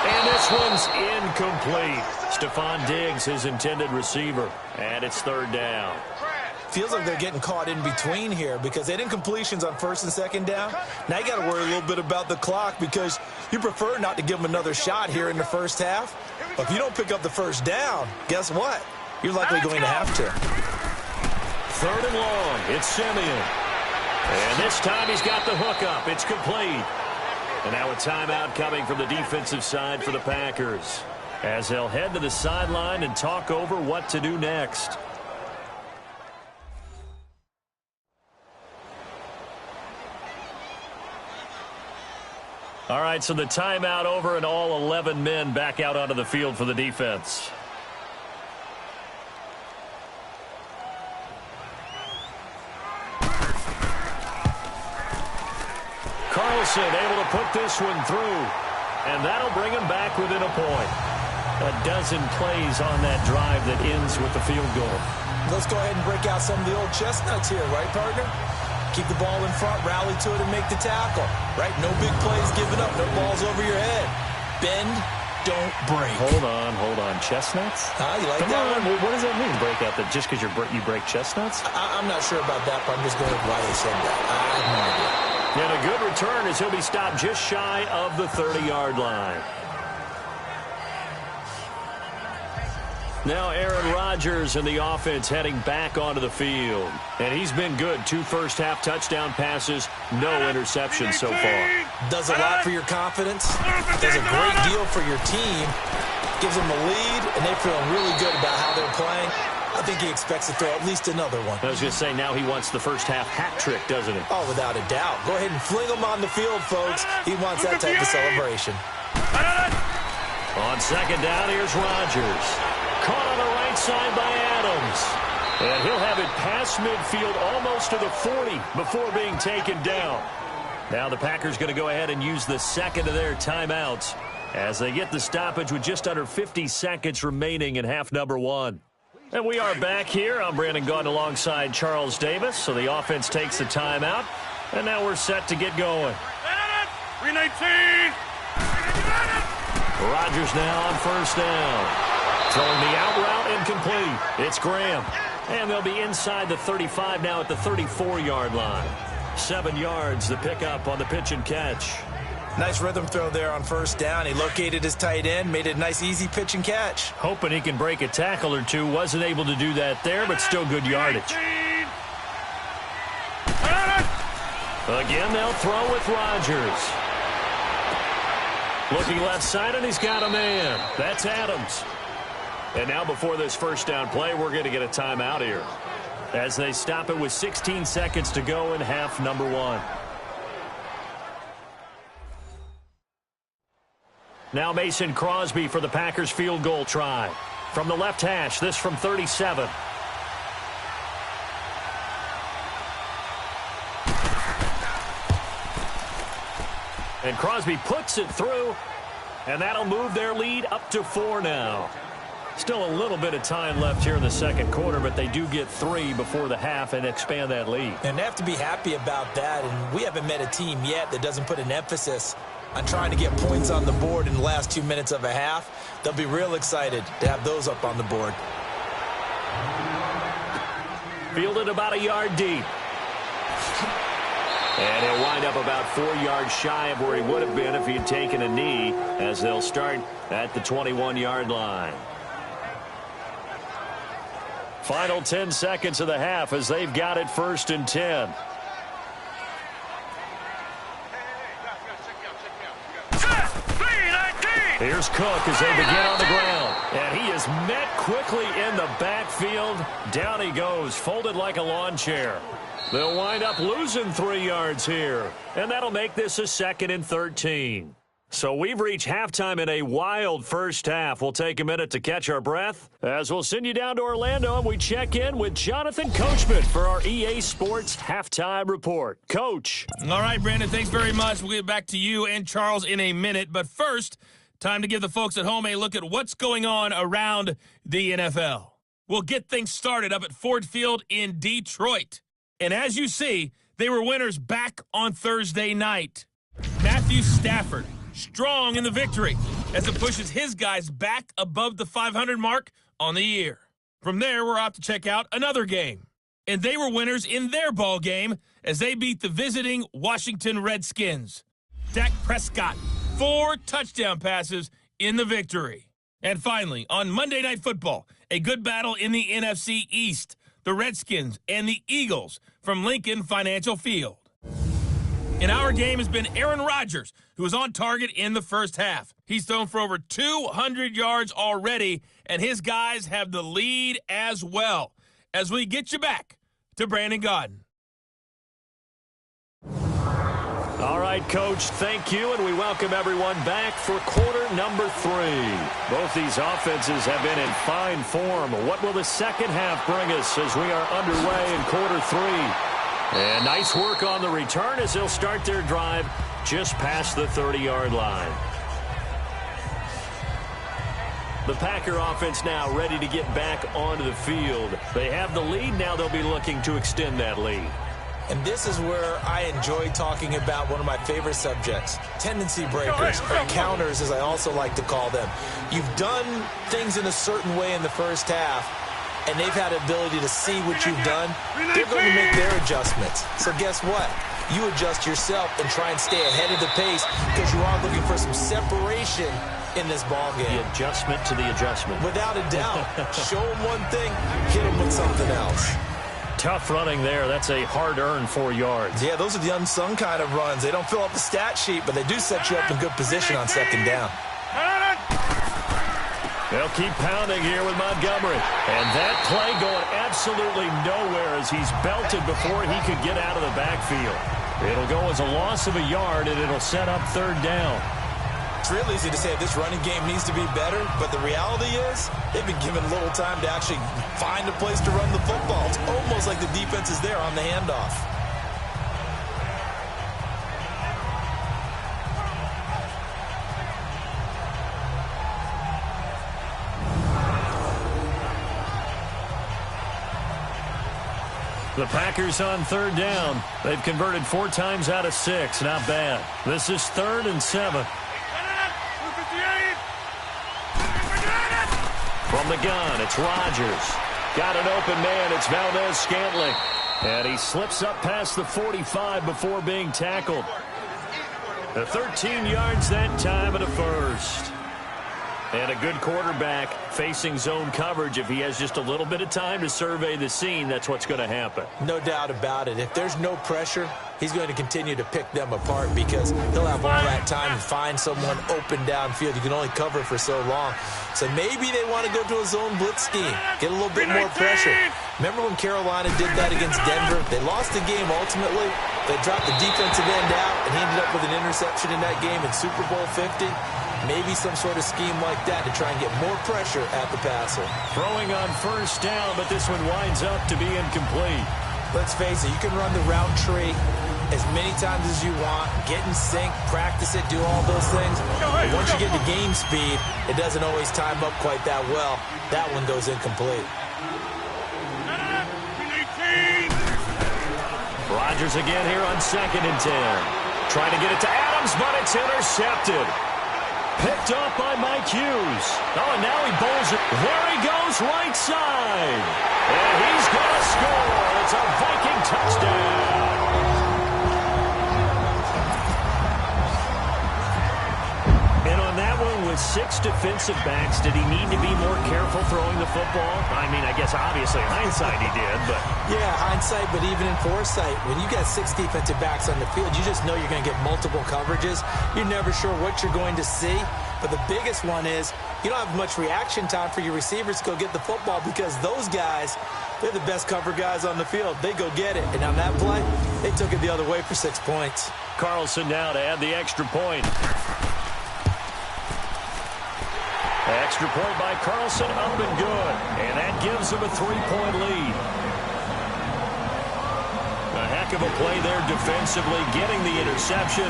And this one's incomplete. Stephon Diggs, his intended receiver. And it's 3rd down. Feels like they're getting caught in between here because they didn't completions on first and second down. Now you got to worry a little bit about the clock because you prefer not to give them another shot here in the first half. But if you don't pick up the first down, guess what? You're likely going to have to. 3rd and long. It's Simeon. And this time he's got the hook up. It's complete. And now a timeout coming from the defensive side for the Packers, as they'll head to the sideline and talk over what to do next. All right, so the timeout over and all 11 men back out onto the field for the defense. Carlson able to put this one through, and that'll bring him back within a point. A dozen plays on that drive that ends with the field goal. Let's go ahead and break out some of the old chestnuts here, right, partner? Keep the ball in front, rally to it, and make the tackle, right? No big plays given up, no balls over your head. Bend, don't break. Hold on. Chestnuts? You like Come that on. one? What does that mean, break out? That just because you break chestnuts? I'm not sure about that, but I'm just going with why they said that. I have no idea. And a good return as he'll be stopped just shy of the 30-yard line. Now Aaron Rodgers and the offense heading back onto the field. And he's been good. 2 first-half touchdown passes, no interceptions so far. Does a lot for your confidence. Does a great deal for your team. Gives them a lead, and they're feeling really good about how they're playing. I think he expects to throw at least another one. I was going to say, now he wants the first-half hat trick, doesn't he? Oh, without a doubt. Go ahead and fling him on the field, folks. He wants that type of celebration. On second down, here's Rodgers. Caught on the right side by Adams. And he'll have it past midfield almost to the 40 before being taken down. Now the Packers going to go ahead and use the second of their timeouts as they get the stoppage with just under 50 seconds remaining in half number 1. And we are back here. I'm Brandon Gaudin alongside Charles Davis. So the offense takes the timeout. And now we're set to get going. 319. Rodgers now on first down. Throwing the out route incomplete. It's Graham. And they'll be inside the 35 now at the 34-yard line. 7 yards the pickup on the pitch and catch. Nice rhythm throw there on first down. He located his tight end, made it a nice easy pitch and catch. Hoping he can break a tackle or two. Wasn't able to do that there, but still good yardage. Again, they'll throw with Rodgers. Looking left side, and he's got a man. That's Adams. And now before this first down play, we're going to get a timeout here, as they stop it with 16 seconds to go in half number 1. Now Mason Crosby for the Packers field goal try. From the left hash, this from 37. And Crosby puts it through, and that'll move their lead up to 4 now. Still a little bit of time left here in the second quarter, but they do get 3 before the half and expand that lead. And they have to be happy about that, and we haven't met a team yet that doesn't put an emphasis on trying to get points on the board in the last 2 minutes of a half. They'll be real excited to have those up on the board. Fielded about a yard deep. And he'll wind up about 4 yards shy of where he would have been if he had taken a knee, as they'll start at the 21-yard line. Final 10 seconds of the half as they've got it 1st and 10. Here's Cook as they begin on the ground. And he is met quickly in the backfield. Down he goes, folded like a lawn chair. They'll wind up losing 3 yards here. And that'll make this a 2nd and 13. So we've reached halftime in a wild first half. We'll take a minute to catch our breath as we'll send you down to Orlando and we check in with Jonathan Coachman for our EA Sports Halftime Report. Coach. All right, Brandon, thanks very much. We'll get back to you and Charles in a minute. But first, time to give the folks at home a look at what's going on around the NFL. We'll get things started up at Ford Field in Detroit. And as you see, they were winners back on Thursday night. Matthew Stafford, strong in the victory as it pushes his guys back above the 500 mark on the year. From there, we're off to check out another game. and they were winners in their ball game as they beat the visiting Washington Redskins. Dak Prescott, 4 touchdown passes in the victory. And finally, on Monday Night Football, a good battle in the NFC East, the Redskins and the Eagles from Lincoln Financial Field. In our game has been Aaron Rodgers, who was on target in the first half. He's thrown for over 200 yards already, and his guys have the lead as well. As we get you back to Brandon Gaudin. All right, Coach, thank you, and we welcome everyone back for quarter number 3. Both these offenses have been in fine form. What will the second half bring us as we are underway in quarter 3? And nice work on the return as they'll start their drive just past the 30-yard line. The Packer offense now ready to get back onto the field. They have the lead. Now they'll be looking to extend that lead. And this is where I enjoy talking about one of my favorite subjects, tendency breakers, or counters, as I also like to call them. You've done things in a certain way in the first half, and they've had the ability to see what you've done. They're going to make their adjustments. So guess what? You adjust yourself and try and stay ahead of the pace because you are looking for some separation in this ball game. The adjustment to the adjustment. Without a doubt. Show them one thing, hit them with something else. Tough running there. That's a hard-earned 4 yards. Yeah, those are the unsung kind of runs. They don't fill up the stat sheet, but they do set you up in good position on second down. They'll keep pounding here with Montgomery. And that play going absolutely nowhere as he's belted before he could get out of the backfield. It'll go as a loss of a yard, and it'll set up third down. It's real easy to say this running game needs to be better, but the reality is they've been given little time to actually find a place to run the football. It's almost like the defense is there on the handoff. The Packers on third down. They've converted 4 times out of 6. Not bad. This is 3rd and 7. From the gun, it's Rodgers. Got an open man. It's Valdez-Scantling. And he slips up past the 45 before being tackled. The 13 yards that time of the first. And a good quarterback facing zone coverage. If he has just a little bit of time to survey the scene, that's what's going to happen. No doubt about it. If there's no pressure, he's going to continue to pick them apart because he'll have all that time to find someone open downfield. You can only cover for so long. So maybe they want to go to a zone blitz scheme, get a little bit more pressure. Remember when Carolina did that against Denver? They lost the game ultimately. They dropped the defensive end out, and he ended up with an interception in that game in Super Bowl 50. Maybe some sort of scheme like that to try and get more pressure at the passer. Throwing on first down, but this one winds up to be incomplete. Let's face it, you can run the route tree as many times as you want, get in sync, practice it, do all those things. But once you get to game speed, it doesn't always time up quite that well. That one goes incomplete. Rodgers again here on 2nd and 10. Trying to get it to Adams, but it's intercepted. Picked off by Mike Hughes. Oh, and now he bowls it. There he goes, right side. And he's going to score. It's a Viking touchdown. And on that one, with 6 defensive backs, did he need to be more careful throwing the football? I mean, I guess obviously hindsight he did, but... Yeah, hindsight, but even in foresight, when you got 6 defensive backs on the field, you just know you're going to get multiple coverages. You're never sure what you're going to see. But the biggest one is you don't have much reaction time for your receivers to go get the football because those guys, they're the best cover guys on the field. They go get it. And on that play, they took it the other way for 6 points. Carlson now to add the extra point. Extra point by Carlson, up and good. And that gives them a 3-point lead. A heck of a play there defensively, getting the interception,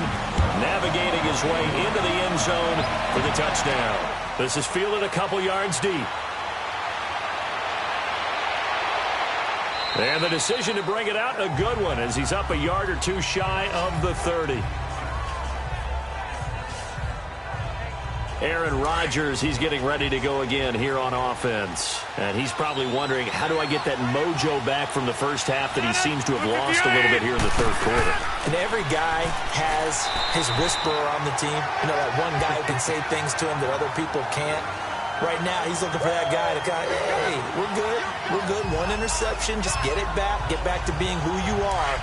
navigating his way into the end zone for the touchdown. This is fielded a couple yards deep. And the decision to bring it out, a good one, as he's up a yard or 2 shy of the 30. Aaron Rodgers, he's getting ready to go again here on offense. And he's probably wondering, how do I get that mojo back from the first half that he seems to have lost a little bit here in the third quarter? And every guy has his whisperer on the team. You know, that one guy who can say things to him that other people can't. Right now, he's looking for that guy to kind of, hey, we're good. We're good. One interception. Just get it back. Get back to being who you are.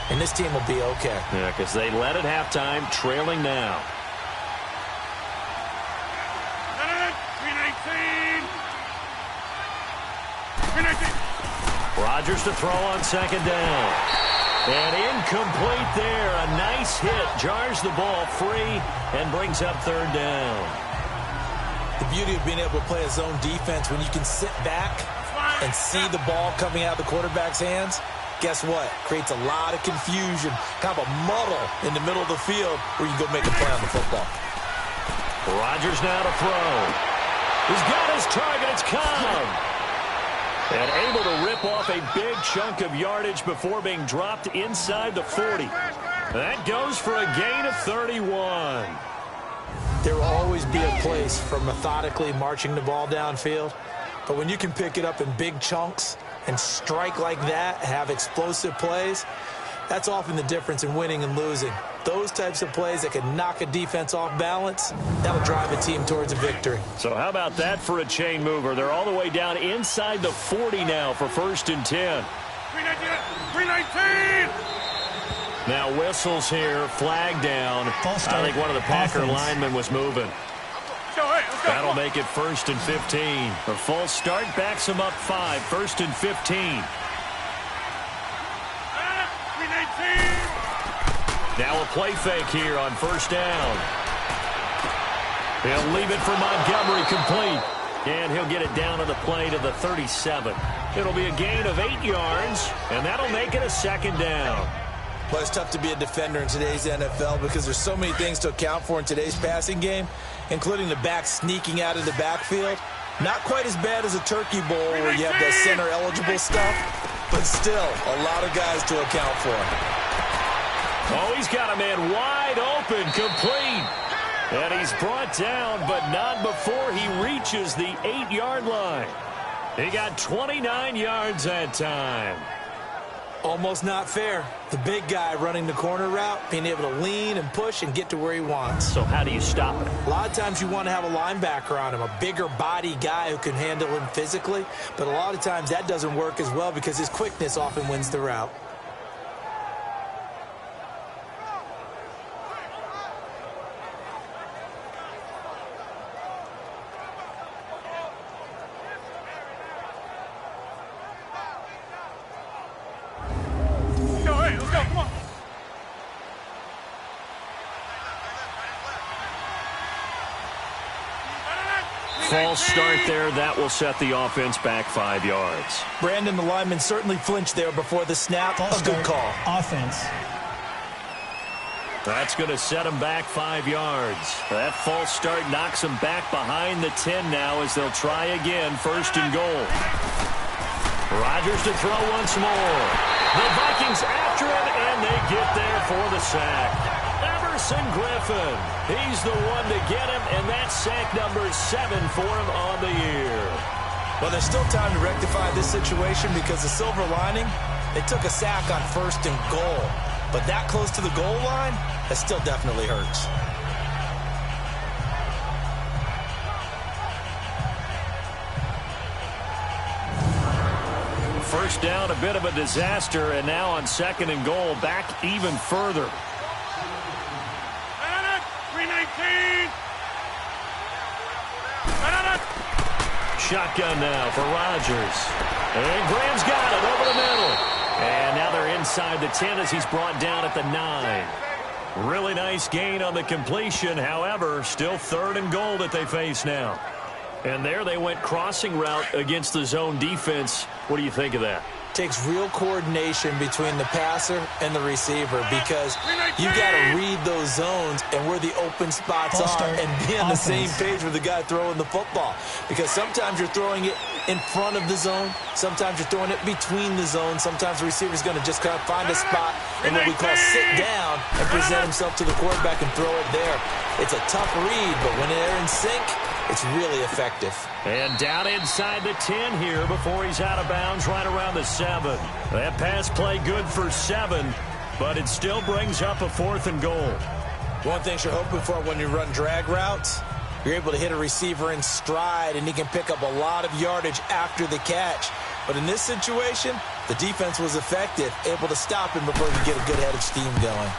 And this team will be okay. Yeah, because they led at halftime, trailing now. 319. Rodgers to throw on second down. And incomplete there. A nice hit. Jars the ball free and brings up third down. The beauty of being able to play a zone defense when you can sit back and see the ball coming out of the quarterback's hands, guess what? Creates a lot of confusion, kind of a muddle in the middle of the field where you can go make a play on the football. Rodgers now to throw. He's got his target. It's Cobb. And able to rip off a big chunk of yardage before being dropped inside the 40. That goes for a gain of 31. There will always be a place for methodically marching the ball downfield. But when you can pick it up in big chunks and strike like that, have explosive plays, that's often the difference in winning and losing. Those types of plays that can knock a defense off balance, that'll drive a team towards a victory. So how about that for a chain mover? They're all the way down inside the 40 now for 1st and 10. 319. Now whistles here, flag down. I think one of the Packer linemen was moving. That'll make it 1st and 15. The false start backs him up 5. 1st and 15. 319. Now a play fake here on 1st down. He'll leave it for Montgomery complete. And he'll get it down on the play to the 37. It'll be a gain of 8 yards, and that'll make it a 2nd down. Well, it's tough to be a defender in today's NFL because there's so many things to account for in today's passing game, including the back sneaking out of the backfield. Not quite as bad as a turkey bowl where you have that center-eligible stuff, but still a lot of guys to account for. Oh, he's got a man wide open, complete. And he's brought down, but not before he reaches the 8-yard line. He got 29 yards that time. Almost not fair. The big guy running the corner route, being able to lean and push and get to where he wants. So how do you stop it? A lot of times you want to have a linebacker on him, a bigger body guy who can handle him physically. But a lot of times that doesn't work as well because his quickness often wins the route. False start there. That will set the offense back 5 yards. Brandon, the lineman, certainly flinched there before the snap. A good call. Offense. That's going to set him back 5 yards. That false start knocks him back behind the 10 now as they'll try again. 1st and goal. Rodgers to throw once more. The Vikings after him, and they get there for the sack. Griffin. He's the one to get him, and that's sack number 7 for him on the year. Well, there's still time to rectify this situation because the silver lining, they took a sack on 1st and goal. But that close to the goal line, that still definitely hurts. First down, a bit of a disaster, and now on 2nd and goal, back even further. 319. Shotgun now for Rodgers. And Graham's got it over the middle. And now they're inside the 10 as he's brought down at the 9. Really nice gain on the completion. However, still 3rd and goal that they face now. And there they went crossing route against the zone defense. What do you think of that? Takes real coordination between the passer and the receiver because you've got to read those zones and where the open spots are and be on the same page with the guy throwing the football. Because sometimes you're throwing it in front of the zone. Sometimes you're throwing it between the zones. Sometimes the receiver's going to just kind of find a spot in what we call sit down and present himself to the quarterback and throw it there. It's a tough read, but when they're in sync, it's really effective. And down inside the 10 here before he's out of bounds right around the 7. That pass play good for 7, but it still brings up a 4th and goal. One thing you're hoping for when you run drag routes, you're able to hit a receiver in stride, and he can pick up a lot of yardage after the catch. But in this situation, the defense was effective, able to stop him before he could get a good head of steam going.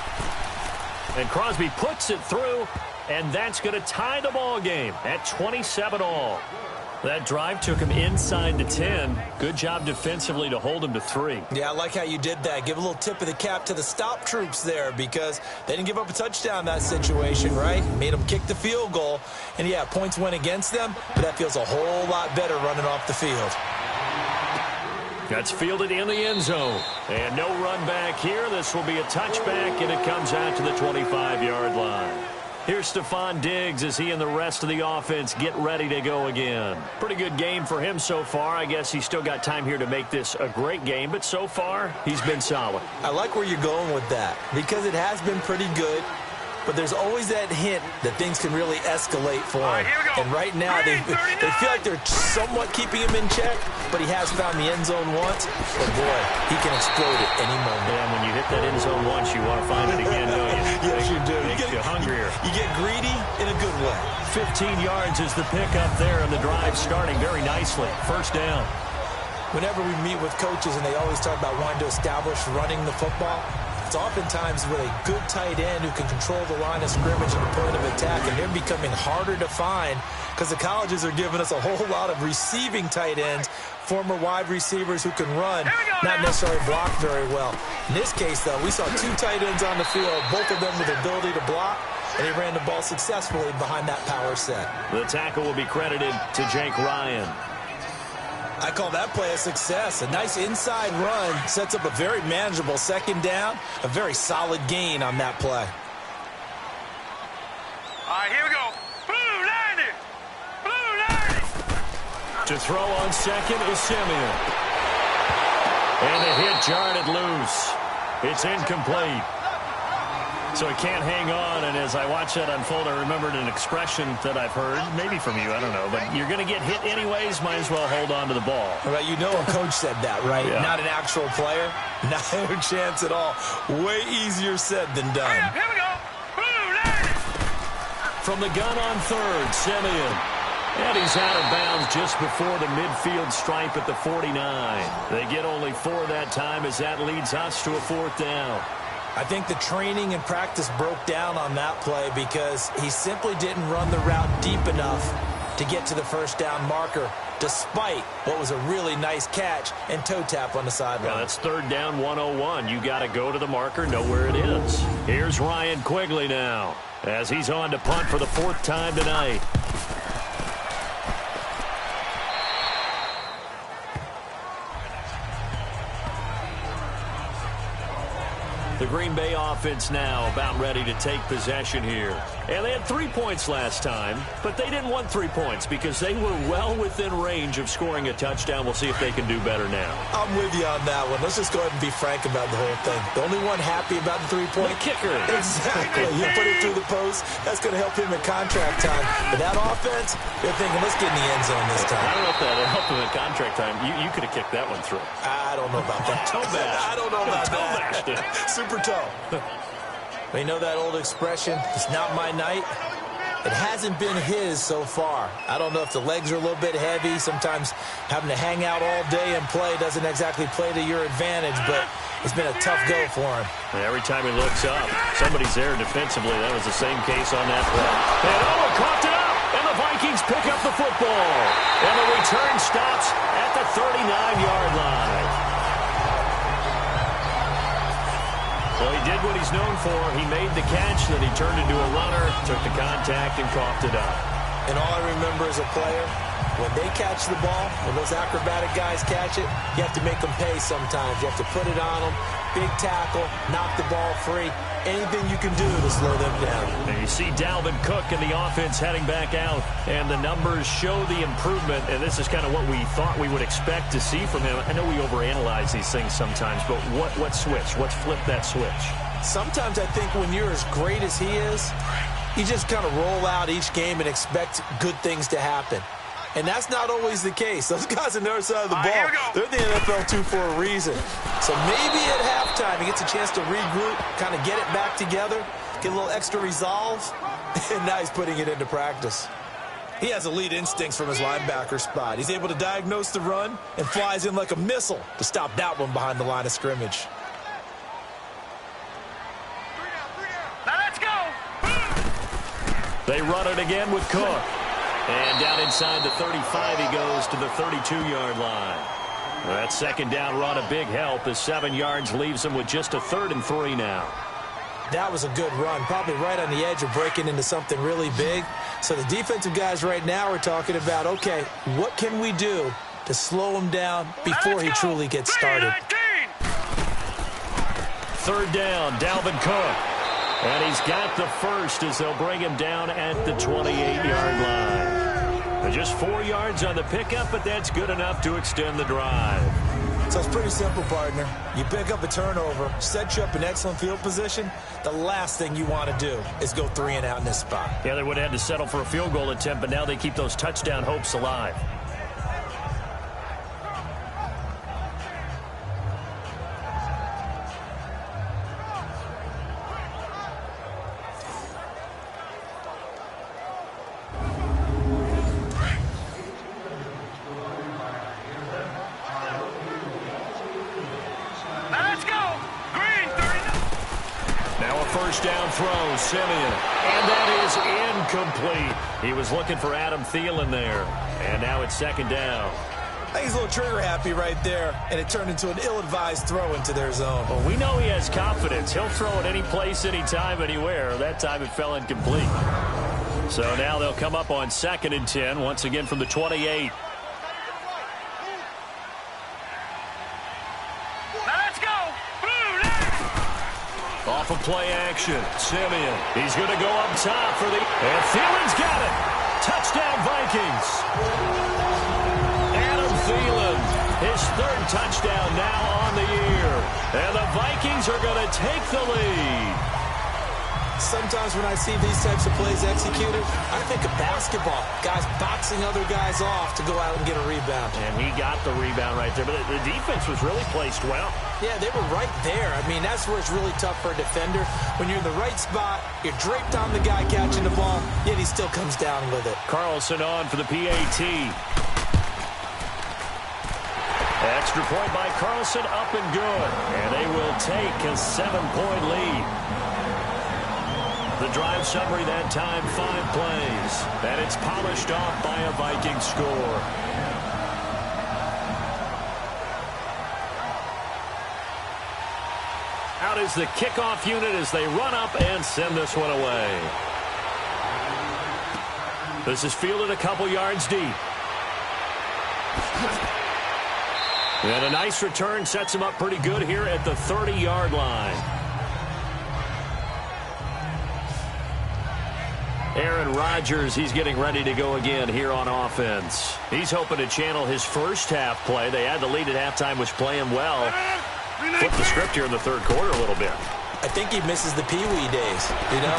And Crosby puts it through, and that's going to tie the ball game at 27-all. That drive took him inside the 10. Good job defensively to hold him to 3. Yeah, I like how you did that. Give a little tip of the cap to the stop troops there because they didn't give up a touchdown in that situation, right? Made them kick the field goal. And, yeah, points went against them, but that feels a whole lot better running off the field. That's fielded in the end zone. And no run back here. This will be a touchback, and it comes out to the 25-yard line. Here's Stephon Diggs as he and the rest of the offense get ready to go again. Pretty good game for him so far. I guess he's still got time here to make this a great game, but so far he's been solid. I like where you're going with that because it has been pretty good. But there's always that hint that things can really escalate for him. And right now, they feel like they're somewhat keeping him in check, but he has found the end zone once. But, boy, he can explode at any moment. Yeah, when you hit that end zone once, you want to find it again, don't you? Yes, you do. Makes you hungrier. You get greedy in a good way. 15 yards is the pickup there, and the drive starting very nicely. First down. Whenever we meet with coaches, and they always talk about wanting to establish running the football, it's oftentimes with a good tight end who can control the line of scrimmage and the point of attack, and they're becoming harder to find because the colleges are giving us a whole lot of receiving tight ends, former wide receivers who can run, not necessarily block very well. In this case, though, we saw 2 tight ends on the field, both of them with the ability to block, and he ran the ball successfully behind that power set. The tackle will be credited to Jake Ryan. I call that play a success. A nice inside run sets up a very manageable second down. A very solid gain on that play. All right, here we go. Blue 90. Blue 90. To throw on second is Simeon. And the hit jarred it loose. It's incomplete. So he can't hang on, and as I watch that unfold, I remembered an expression that I've heard, maybe from you, I don't know, but you're going to get hit anyways, might as well hold on to the ball. Right, you know a coach said that, right? Yeah. Not an actual player. Not a chance at all. Way easier said than done. Here we go. Blue 90. From the gun on third, Simeon. And he's out of bounds just before the midfield stripe at the 49. They get only 4 that time as that leads us to a 4th down. I think the training and practice broke down on that play because he simply didn't run the route deep enough to get to the first down marker, despite what was a really nice catch and toe tap on the sideline. Yeah, that's 3rd down 101. You got to go to the marker, know where it is. Here's Ryan Quigley now as he's on to punt for the 4th time tonight. The Green Bay offense now about ready to take possession here. And they had 3 points last time, but they didn't want 3 points because they were well within range of scoring a touchdown. We'll see if they can do better now. I'm with you on that one. Let's just go ahead and be frank about the whole thing. The only one happy about the 3-point kicker. Exactly. You put it through the post. That's going to help him in contract time. But that offense, they're thinking, let's get in the end zone this time. I don't know if that helped him in contract time. You could have kicked that one through. I don't know about that. Toe bash. I don't know about Toe that. bashed it. Super toe. You know that old expression, it's not my night? It hasn't been his so far. I don't know if the legs are a little bit heavy. Sometimes having to hang out all day and play doesn't exactly play to your advantage, but it's been a tough go for him. And every time he looks up, somebody's there defensively. That was the same case on that play. And coughed it up, and the Vikings pick up the football. And the return stops at the 39-yard line. Well, he did what he's known for. He made the catch, then he turned into a runner, took the contact, and coughed it up. And all I remember as a player, when they catch the ball, when those acrobatic guys catch it, you have to make them pay sometimes. You have to put it on them, big tackle, knock the ball free. Anything you can do to slow them down. And you see Dalvin Cook and the offense heading back out, and the numbers show the improvement, and this is kind of what we thought we would expect to see from him. I know we overanalyze these things sometimes, but what switch? What's flipped that switch? Sometimes I think when you're as great as he is, you just kind of roll out each game and expect good things to happen. And that's not always the case. Those guys on the other side of the ball, they're the NFL 2 for a reason. So maybe at halftime he gets a chance to regroup, kind of get it back together, get a little extra resolve, and now he's putting it into practice. He has elite instincts from his linebacker spot. He's able to diagnose the run and flies in like a missile to stop that one behind the line of scrimmage. Now let's go. They run it again with Cook. And down inside the 35, he goes to the 32-yard line. That second down run a big help as 7 yards leaves him with just a 3rd and 3 now. That was a good run, probably right on the edge of breaking into something really big. So the defensive guys right now are talking about, okay, what can we do to slow him down before he truly gets started? 3rd down, Dalvin Cook. And he's got the first as they'll bring him down at the 28-yard line. Just 4 yards on the pickup, but that's good enough to extend the drive. So it's pretty simple, partner. You pick up a turnover, set you up in excellent field position. The last thing you want to do is go 3 and out in this spot. Yeah, they would have had to settle for a field goal attempt, but now they keep those touchdown hopes alive. Throw, Simeon, and that is incomplete. He was looking for Adam Thielen there, and now it's 2nd down. I think he's a little trigger happy right there, and it turned into an ill-advised throw into their zone. Well, we know he has confidence. He'll throw it any place, anytime, anywhere. That time it fell incomplete. So now they'll come up on 2nd and 10, once again from the 28. Off of play action, Simeon. He's going to go up top for the... And Thielen's got it. Touchdown, Vikings. Adam Thielen, his 3rd touchdown now on the year. And the Vikings are going to take the lead. Sometimes when I see these types of plays executed, I think of basketball. Guys boxing other guys off to go out and get a rebound. And he got the rebound right there, but the defense was really placed well. Yeah, they were right there. I mean, that's where it's really tough for a defender. When you're in the right spot, you're draped on the guy catching the ball, yet he still comes down with it. Carlson on for the PAT. Extra point by Carlson, up and good. And they will take a 7-point lead. The drive summary that time, 5 plays. And it's polished off by a Viking score. Out is the kickoff unit as they run up and send this one away. This is fielded a couple yards deep. And a nice return sets him up pretty good here at the 30-yard line. Aaron Rodgers, he's getting ready to go again here on offense. He's hoping to channel his first half play. They had the lead at halftime, was playing well. Flip the script here in the 3rd quarter a little bit. I think he misses the Pee-wee days, you know,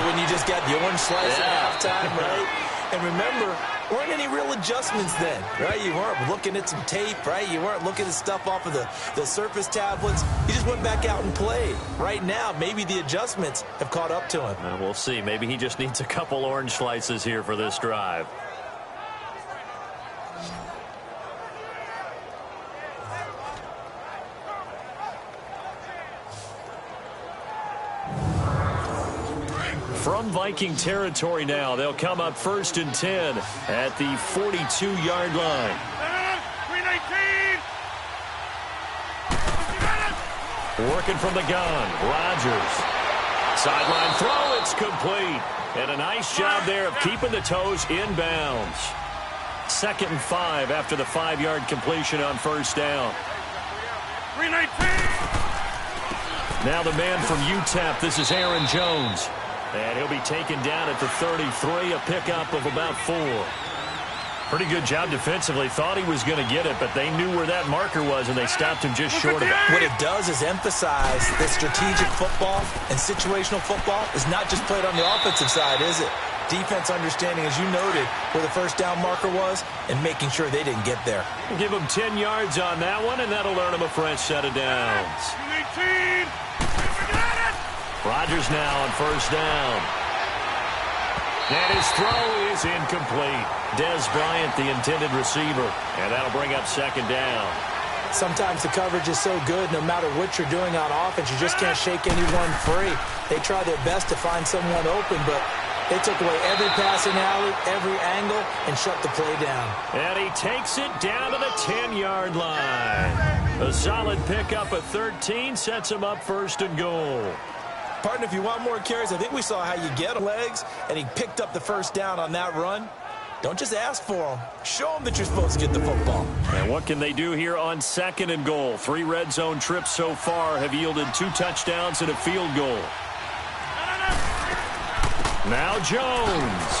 when you just got the orange slice at halftime, right? And remember, there weren't any real adjustments then, right? You weren't looking at some tape, right? You weren't looking at stuff off of the surface tablets. You just went back out and played. Right now, maybe the adjustments have caught up to him. We'll see. Maybe he just needs a couple orange slices here for this drive. From Viking territory now, they'll come up 1st and 10 at the 42-yard line. 319. Working from the gun, Rodgers. Sideline throw, it's complete. And a nice job there of keeping the toes inbounds. 2nd and 5 after the 5-yard completion on 1st down. 319. Now the man from UTEP, this is Aaron Jones. And he'll be taken down at the 33, a pickup of about 4. Pretty good job defensively. Thought he was going to get it, but they knew where that marker was, and they stopped him just short of it. What it does is emphasize that strategic football and situational football is not just played on the offensive side, is it? Defense understanding, as you noted, where the first down marker was and making sure they didn't get there. Give them 10 yards on that one, and that'll earn them a fresh set of downs. Rodgers now on first down. And his throw is incomplete. Des Bryant, the intended receiver. And that'll bring up second down. Sometimes the coverage is so good, no matter what you're doing on offense, you just can't shake anyone free. They try their best to find someone open, but they took away every passing alley, every angle, and shut the play down. And he takes it down to the 10-yard line. A solid pickup of 13 sets him up first and goal. Partner, if you want more carries, I think we saw how you get legs, and he picked up the first down on that run. Don't just ask for them. Show them that you're supposed to get the football. And what can they do here on second and goal? 3 red zone trips so far have yielded 2 touchdowns and a field goal. Now Jones.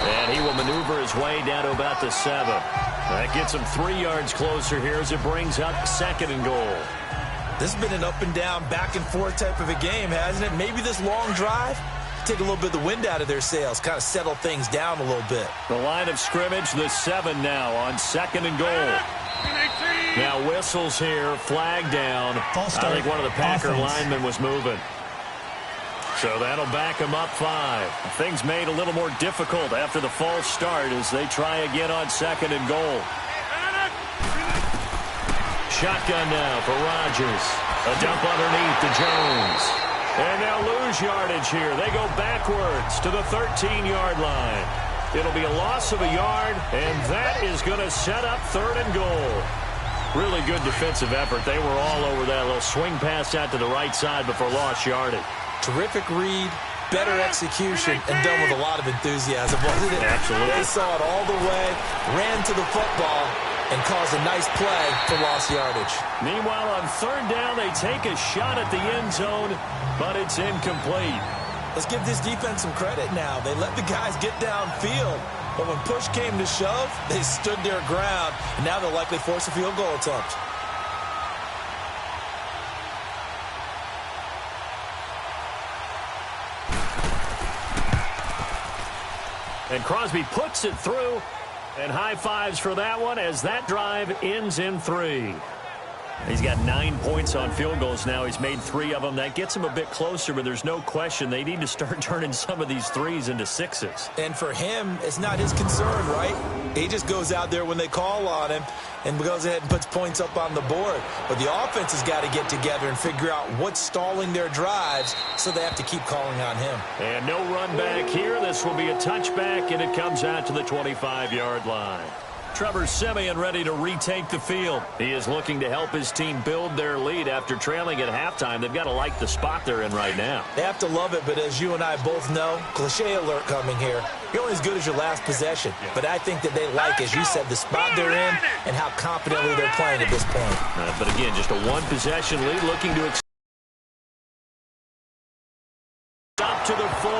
And he will maneuver his way down to about the 7. That gets him 3 yards closer here as it brings up second and goal. This has been an up-and-down, back-and-forth type of a game, hasn't it? Maybe this long drive, take a little bit of the wind out of their sails, kind of settle things down a little bit. The line of scrimmage, the 7 now on second and goal. Now whistles here, flag down. I think one of the Packer linemen was moving. So that'll back them up 5. Things made a little more difficult after the false start as they try again on second and goal. Shotgun now for Rodgers. A dump underneath to Jones. And they'll lose yardage here. They go backwards to the 13-yard line. It'll be a loss of a yard, and that is going to set up third and goal. Really good defensive effort. They were all over that little swing pass out to the right side before lost yardage. Terrific read, better execution, and done with a lot of enthusiasm, wasn't it? Absolutely. They saw it all the way, ran to the football, and caused a nice play for lost yardage. Meanwhile, on third down, they take a shot at the end zone, but it's incomplete. Let's give this defense some credit now. They let the guys get downfield, but when push came to shove, they stood their ground, and now they'll likely force a field goal attempt. And Crosby puts it through, and high fives for that one as that drive ends in 3. He's got 9 points on field goals now. He's made 3 of them. That gets him a bit closer, but there's no question they need to start turning some of these 3s into 6s. And for him, it's not his concern, right? He just goes out there when they call on him and goes ahead and puts points up on the board. But the offense has got to get together and figure out what's stalling their drives, so they have to keep calling on him. And no run back here. This will be a touchback, and it comes out to the 25-yard line. Trevor Siemian ready to retake the field. He is looking to help his team build their lead after trailing at halftime. They've got to like the spot they're in right now. They have to love it, but as you and I both know, cliche alert coming here. You're only as good as your last possession. But I think that they like, as you said, the spot they're in and how confidently they're playing at this point. But again, just a one-possession lead looking to stop to the 40.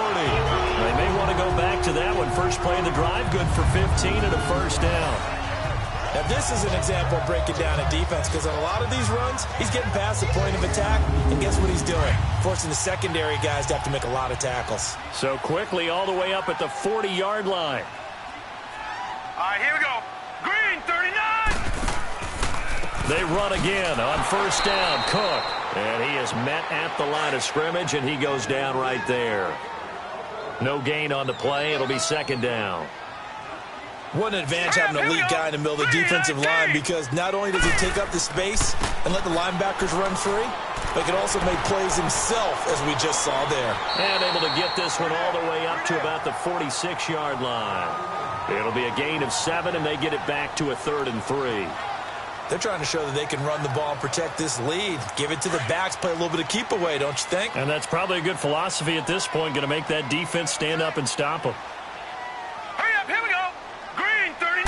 They may want to go back to that one. First play of the drive, good for 15 and a first down. Now, this is an example of breaking down a defense, because on a lot of these runs, he's getting past the point of attack, and guess what he's doing? Forcing the secondary guys to have to make a lot of tackles. So quickly all the way up at the 40-yard line. All right, here we go. Green, 39. They run again on first down. Cook. And he is met at the line of scrimmage, and he goes down right there. No gain on the play. It'll be second down. What an advantage having an elite guy in the middle of the defensive line, because not only does he take up the space and let the linebackers run free, but he can also make plays himself, as we just saw there. And able to get this one all the way up to about the 46-yard line. It'll be a gain of 7, and they get it back to a 3rd and 3. They're trying to show that they can run the ball and protect this lead. Give it to the backs, play a little bit of keep away, don't you think? And that's probably a good philosophy at this point, going to make that defense stand up and stop them. Hurry up, here we go. Green, 39.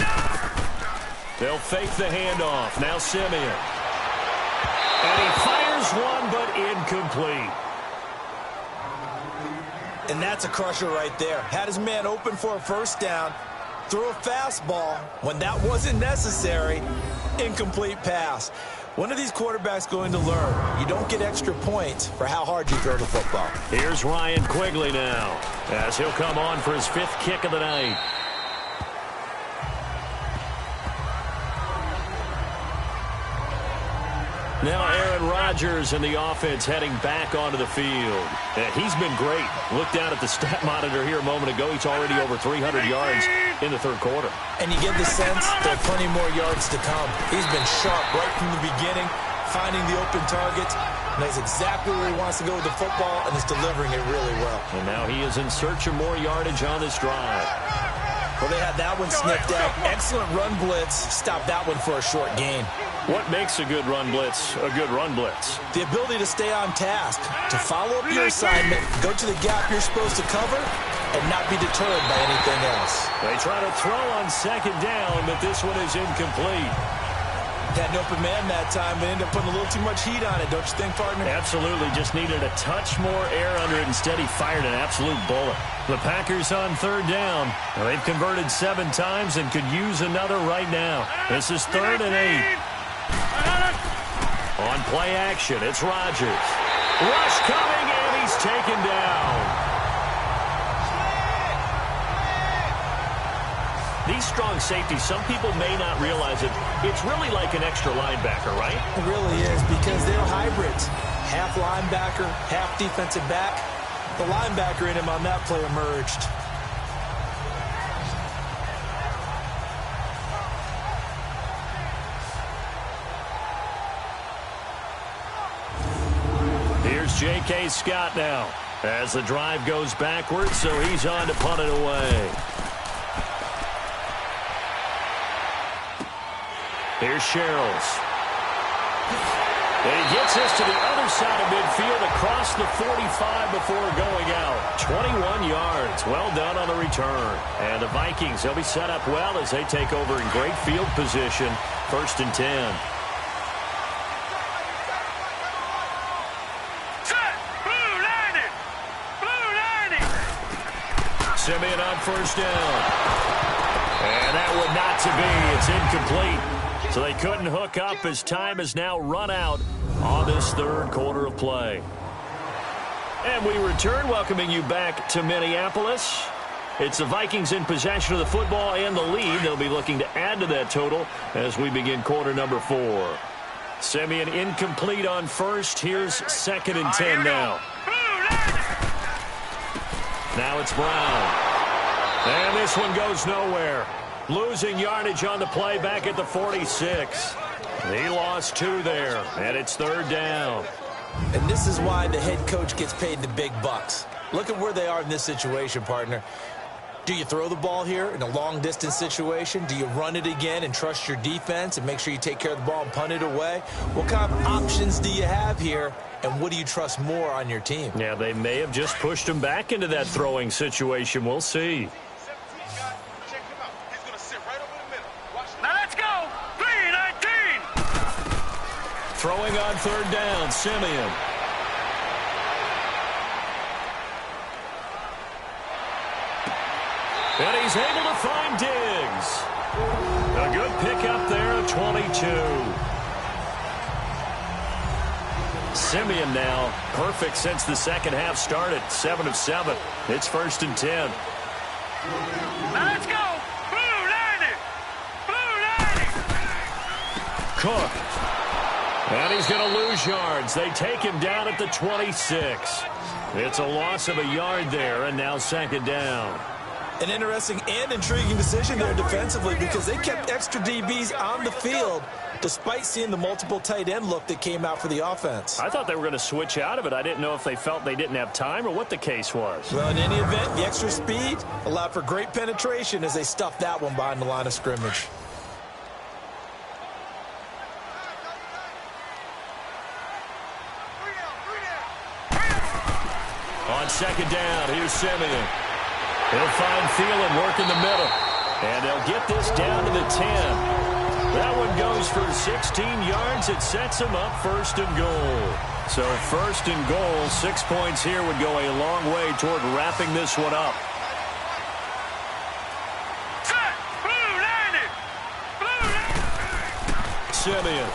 They'll fake the handoff. Now Siemian. And he fires one, but incomplete. And that's a crusher right there. Had his man open for a first down. threw a fastball when that wasn't necessary. Incomplete pass. When are these quarterbacks going to learn? You don't get extra points for how hard you throw the football. Here's Ryan Quigley now, as he'll come on for his 5th kick of the night. Now Aaron Rodgers and the offense heading back onto the field. And he's been great. Look down at the stat monitor here a moment ago. He's already over 300 yards in the 3rd quarter. And you get the sense there are plenty more yards to come. He's been sharp right from the beginning, finding the open targets, knows exactly where he wants to go with the football, and is delivering it really well. And now he is in search of more yardage on this drive. Well, they had that one sniffed out. Excellent run blitz. Stopped that one for a short gain. What makes a good run blitz a good run blitz? The ability to stay on task, to follow up your assignment, go to the gap you're supposed to cover, and not be deterred by anything else. They try to throw on 2nd down, but this one is incomplete. Had an open man that time, but ended up putting a little too much heat on it, don't you think, partner? Absolutely. Just needed a touch more air under it. Instead, he fired an absolute bullet. The Packers on 3rd down. Now, they've converted 7 times and could use another right now. This is 3rd and 8. On play action, it's Rodgers. Rush coming, and he's taken down. These strong safeties, some people may not realize it. It's really like an extra linebacker, right? It really is, because they're hybrids. Half linebacker, half defensive back. The linebacker in him on that play emerged. Here's J.K. Scott now, as the drive goes backwards, so he's on to punt it away. Here's Sherrills. And he gets this to the other side of midfield across the 45 before going out. 21 yards. Well done on the return. And the Vikings, they'll be set up well as they take over in great field position. 1st and 10. Simeon on 1st down. And that would not to be. It's incomplete. So they couldn't hook up as time has now run out on this 3rd quarter of play. And we return, welcoming you back to Minneapolis. It's the Vikings in possession of the football and the lead. They'll be looking to add to that total as we begin quarter number 4. Simeon incomplete on 1st. Here's 2nd and 10 now. Now it's Brown. And this one goes nowhere. Losing yardage on the play back at the 46. He lost 2 there, and it's 3rd down. And this is why the head coach gets paid the big bucks. Look at where they are in this situation, partner. Do you throw the ball here in a long-distance situation? Do you run it again and trust your defense and make sure you take care of the ball and punt it away? What kind of options do you have here, and what do you trust more on your team? Yeah, they may have just pushed him back into that throwing situation. We'll see. Throwing on 3rd down, Simeon. And he's able to find Diggs. A good pickup there at 22. Simeon now perfect since the 2nd half started. 7 of 7. It's 1st and 10. Let's go. Blue 90. Blue 90. Cook. And he's going to lose yards. They take him down at the 26. It's a loss of a yard there, and now 2nd down. An interesting and intriguing decision there defensively, because they kept extra DBs on the field despite seeing the multiple tight end look that came out for the offense. I thought they were going to switch out of it. I didn't know if they felt they didn't have time or what the case was. Well, in any event, the extra speed allowed for great penetration as they stuffed that one behind the line of scrimmage. On 2nd down, here's Simeon. He'll find Thielen working the middle. And they'll get this down to the 10. That one goes for 16 yards. It sets him up 1st and goal. So 1st and goal, 6 points here would go a long way toward wrapping this one up. Set. Simeon.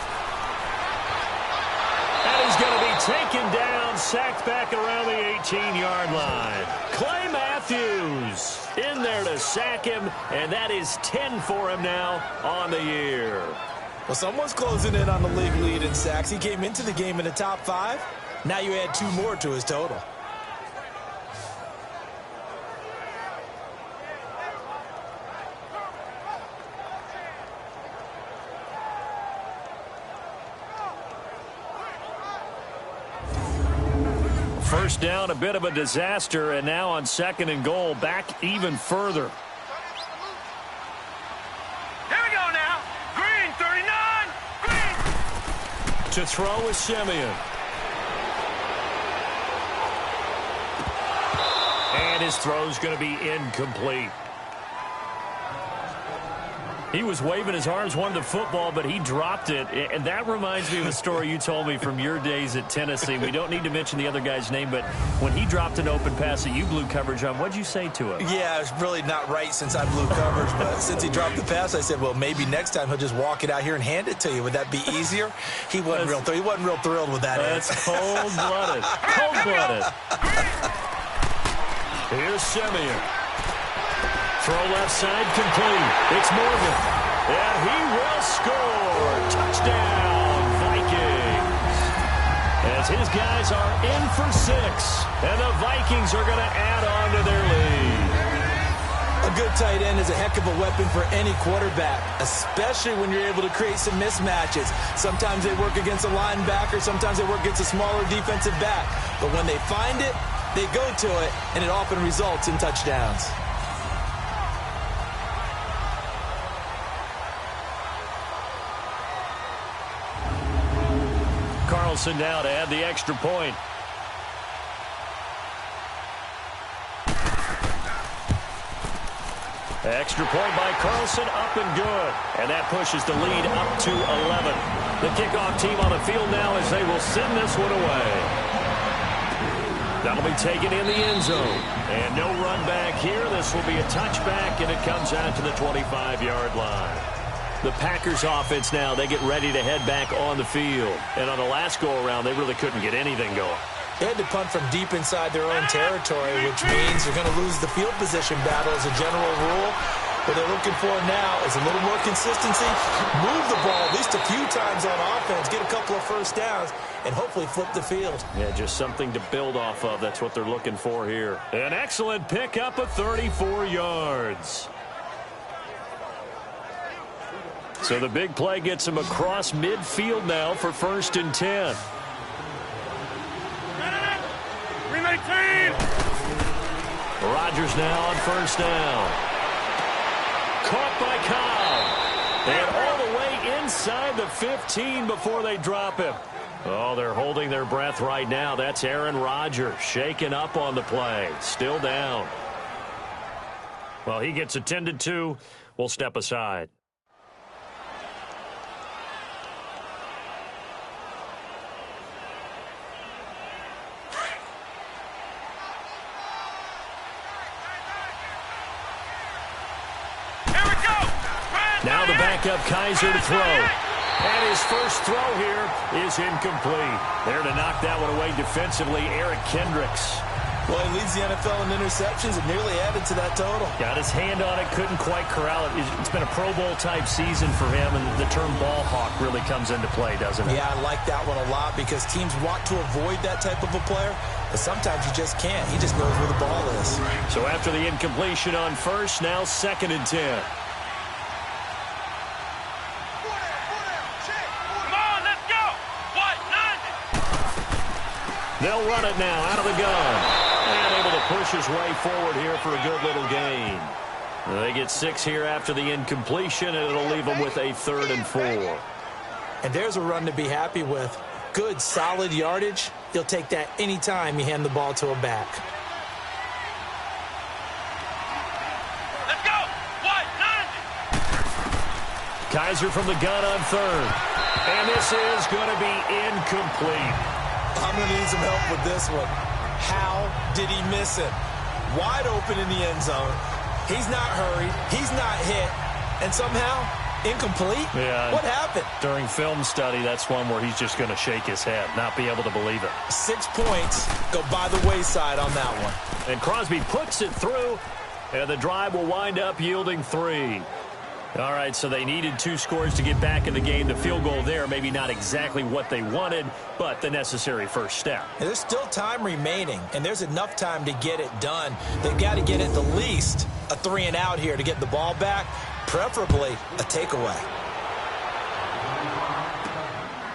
And he's going to be taken down, sacked back around the 18-yard line. Clay Matthews in there to sack him, and that is 10 for him now on the year. Well, someone's closing in on the league lead in sacks. He came into the game in the top 5. Now you add 2 more to his total. First down, a bit of a disaster, and now on 2nd and goal, back even further. Here we go now. Green, 39. Green. To throw is Simeon. And his throw's going to be incomplete. He was waving his arms, wanted the football, but he dropped it. And that reminds me of a story you told me from your days at Tennessee. We don't need to mention the other guy's name, but when he dropped an open pass that you blew coverage on, what'd you say to him? Yeah, it's really not right since I blew coverage, but since he dropped the pass, I said, well, maybe next time he'll just walk it out here and hand it to you. Would that be easier? He wasn't real thrilled with that. That's cold-blooded. Cold-blooded. Here's Simeon. Throw left side complete. It's Morgan. And he will score. Touchdown, Vikings. As his guys are in for 6. And the Vikings are going to add on to their lead. A good tight end is a heck of a weapon for any quarterback, especially when you're able to create some mismatches. Sometimes they work against a linebacker. Sometimes they work against a smaller defensive back. But when they find it, they go to it, and it often results in touchdowns. Carlson now to add the extra point. Extra point by Carlson, up and good. And that pushes the lead up to 11. The kickoff team on the field now as they will send this one away. That'll be taken in the end zone. And no run back here. This will be a touchback, and it comes out to the 25-yard line. The Packers offense now, they get ready to head back on the field. And on the last go-around, they really couldn't get anything going. They had to punt from deep inside their own territory, which means they're going to lose the field position battle as a general rule. What they're looking for now is a little more consistency, move the ball at least a few times on offense, get a couple of first downs, and hopefully flip the field. Yeah, just something to build off of. That's what they're looking for here. An excellent pickup of 34 yards. So the big play gets him across midfield now for 1st and 10. Rodgers now on 1st down. Caught by Cobb. And all the way inside the 15 before they drop him. Oh, they're holding their breath right now. That's Aaron Rodgers shaking up on the play. Still down. Well, he gets attended to. We'll step aside. Now the backup Kaiser to throw. And his first throw here is incomplete. There to knock that one away defensively, Eric Kendricks. Well, he leads the NFL in interceptions and nearly added to that total. Got his hand on it, couldn't quite corral it. It's been a Pro Bowl-type season for him, and the term ball hawk really comes into play, doesn't it? Yeah, I like that one a lot because teams want to avoid that type of a player, but sometimes you just can't. He just knows where the ball is. So after the incompletion on 1st, now 2nd and 10. They'll run it now out of the gun. And able to push his way forward here for a good little gain. They get 6 here after the incompletion, and it'll leave them with a 3rd and 4. And there's a run to be happy with. Good, solid yardage. He'll take that any time you hand the ball to a back. Let's go. What? 90. Kaiser from the gun on 3rd. And this is going to be incomplete. I'm going to need some help with this one. How did he miss it? Wide open in the end zone. He's not hurried. He's not hit. And somehow, Incomplete? Yeah. What happened? During film study, that's one where he's just going to shake his head, not be able to believe it. 6 points go by the wayside on that one. And Crosby puts it through, and the drive will wind up yielding 3. All right, so they needed 2 scores to get back in the game. The field goal there, maybe not exactly what they wanted, but the necessary first step. And there's still time remaining, and there's enough time to get it done. They've got to get at the least a 3-and-out here to get the ball back, preferably a takeaway.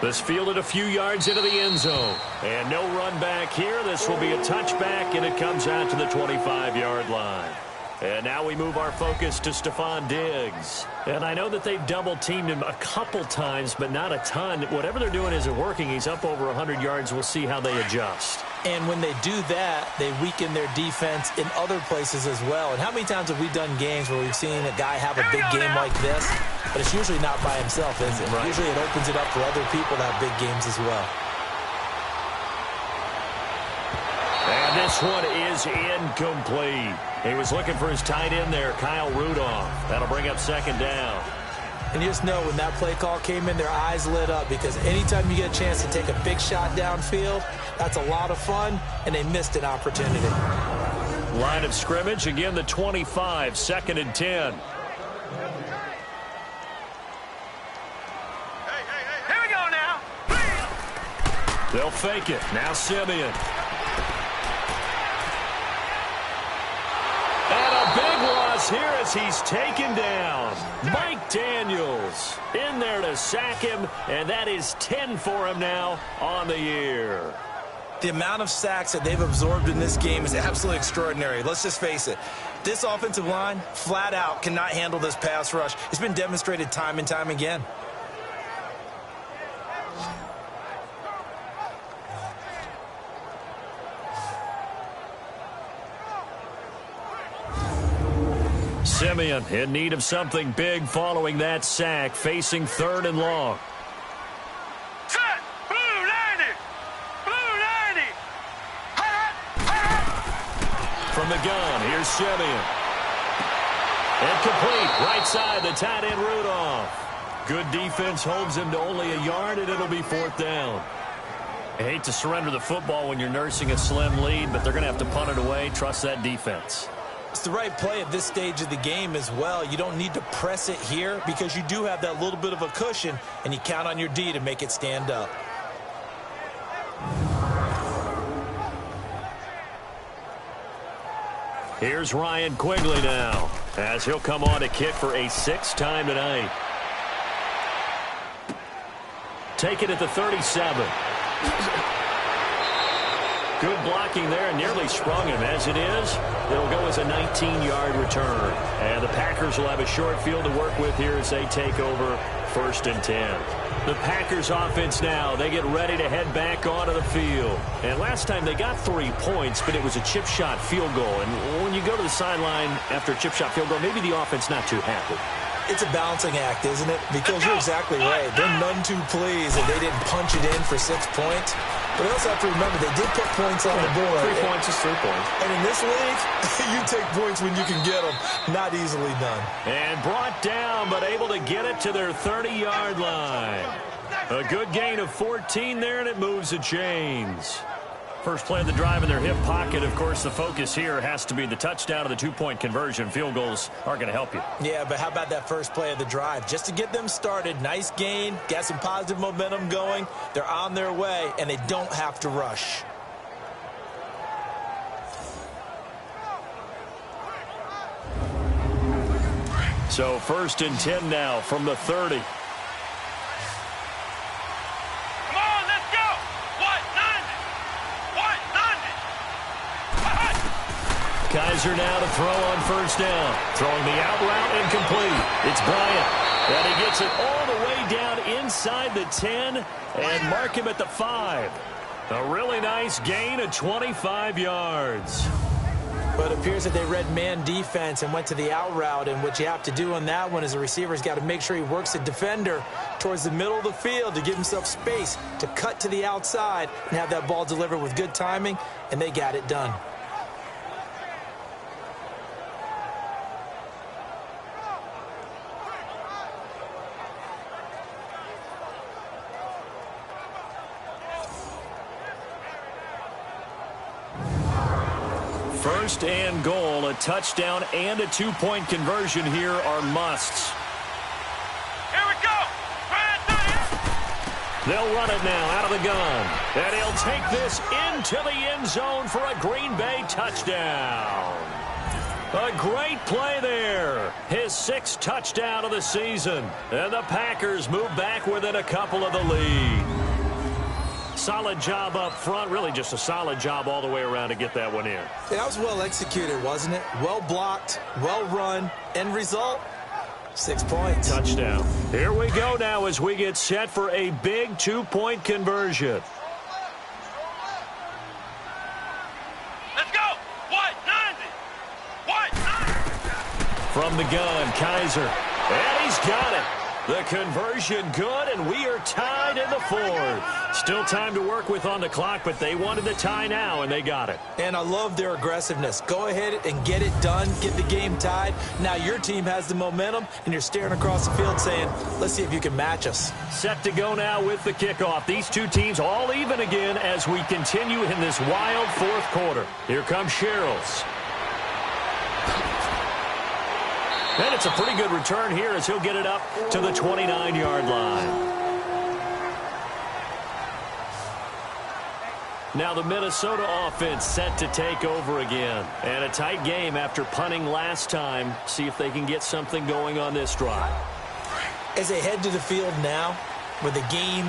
This fielded a few yards into the end zone. And no run back here. This will be a touchback, and it comes out to the 25-yard line. And now we move our focus to Stephon Diggs. And I know that they've double-teamed him a couple times, but not a ton. Whatever they're doing isn't working. He's up over 100 yards. We'll see how they adjust. And when they do that, they weaken their defense in other places as well. And how many times have we done games where we've seen a guy have a big game like this? But it's usually not by himself, is it? Right. Usually it opens it up for other people to have big games as well. And this one is incomplete. He was looking for his tight end there, Kyle Rudolph. That'll bring up 2nd down. And you just know when that play call came in, their eyes lit up, because anytime you get a chance to take a big shot downfield, that's a lot of fun, and they missed an opportunity. Line of scrimmage, again the 25, 2nd and 10. Here we go now. They'll fake it. Now Simeon. And a big loss here as he's taken down. Mike Daniels in there to sack him, and that is 10 for him now on the year. The amount of sacks that they've absorbed in this game is absolutely extraordinary. Let's just face it. This offensive line, flat out, cannot handle this pass rush. It's been demonstrated time and time again. Simeon in need of something big following that sack, facing 3rd and long. Set. Blue 90. Blue 90. From the gun, here's Simeon. Incomplete, right side, the tight end Rudolph. Good defense holds him to only a yard, and it'll be 4th down. I hate to surrender the football when you're nursing a slim lead, but they're going to have to punt it away. Trust that defense. It's the right play at this stage of the game as well. You don't need to press it here because you do have that little bit of a cushion, and you count on your D to make it stand up. Here's Ryan Quigley now, as he'll come on to kick for a 6th time tonight. Take it at the 37. Good blocking there, and nearly sprung him. As it is, it'll go as a 19-yard return. And the Packers will have a short field to work with here as they take over 1st and 10. The Packers offense now, they get ready to head back onto the field. And last time they got 3 points, but it was a chip shot field goal. And when you go to the sideline after a chip shot field goal, maybe the offense not too happy. It's a balancing act, isn't it? Because you're exactly right. They're none too pleased that they didn't punch it in for 6 points. But you also have to remember they did put points on the board. 3 points is 3 points. And in this league, you take points when you can get them. Not easily done. And brought down, but able to get it to their 30-yard line. A good gain of 14 there, and it moves the chains. First play of the drive in their hip pocket. Of course, the focus here has to be the touchdown of the 2-point conversion. Field goals aren't going to help you. Yeah, but how about that first play of the drive? Just to get them started, nice gain, got some positive momentum going. They're on their way, and they don't have to rush. So 1st and 10 now from the 30. Kaiser now to throw on 1st down. Throwing the out route incomplete. It's Bryant. And he gets it all the way down inside the 10 and mark him at the 5. A really nice gain of 25 yards. But it appears that they read man defense and went to the out route. And what you have to do on that one is the receiver's got to make sure he works the defender towards the middle of the field to give himself space to cut to the outside and have that ball delivered with good timing. And they got it done. First and goal, a touchdown and a two-point conversion here are musts. Here we go. They'll run it now out of the gun. And he'll take this into the end zone for a Green Bay touchdown. A great play there. His 6th touchdown of the season. And the Packers move back within a couple of the lead. Solid job up front. Really just a solid job all the way around to get that one in. Yeah, that was well executed, wasn't it? Well blocked, well run. End result, 6 points. Touchdown. Here we go now as we get set for a big 2-point conversion. Let's go. What? 90. What? 90. From the gun, Kaiser. And he's got it. The conversion good, and we are tied in the 4th. Still time to work with on the clock, but they wanted the tie now, and they got it. And I love their aggressiveness. Go ahead and get it done. Get the game tied. Now your team has the momentum, and you're staring across the field saying, let's see if you can match us. Set to go now with the kickoff. These two teams all even again as we continue in this wild 4th quarter. Here comes Sherrills. And it's a pretty good return here as he'll get it up to the 29-yard line. Now the Minnesota offense set to take over again. And a tight game after punting last time. See if they can get something going on this drive. As they head to the field now, with the game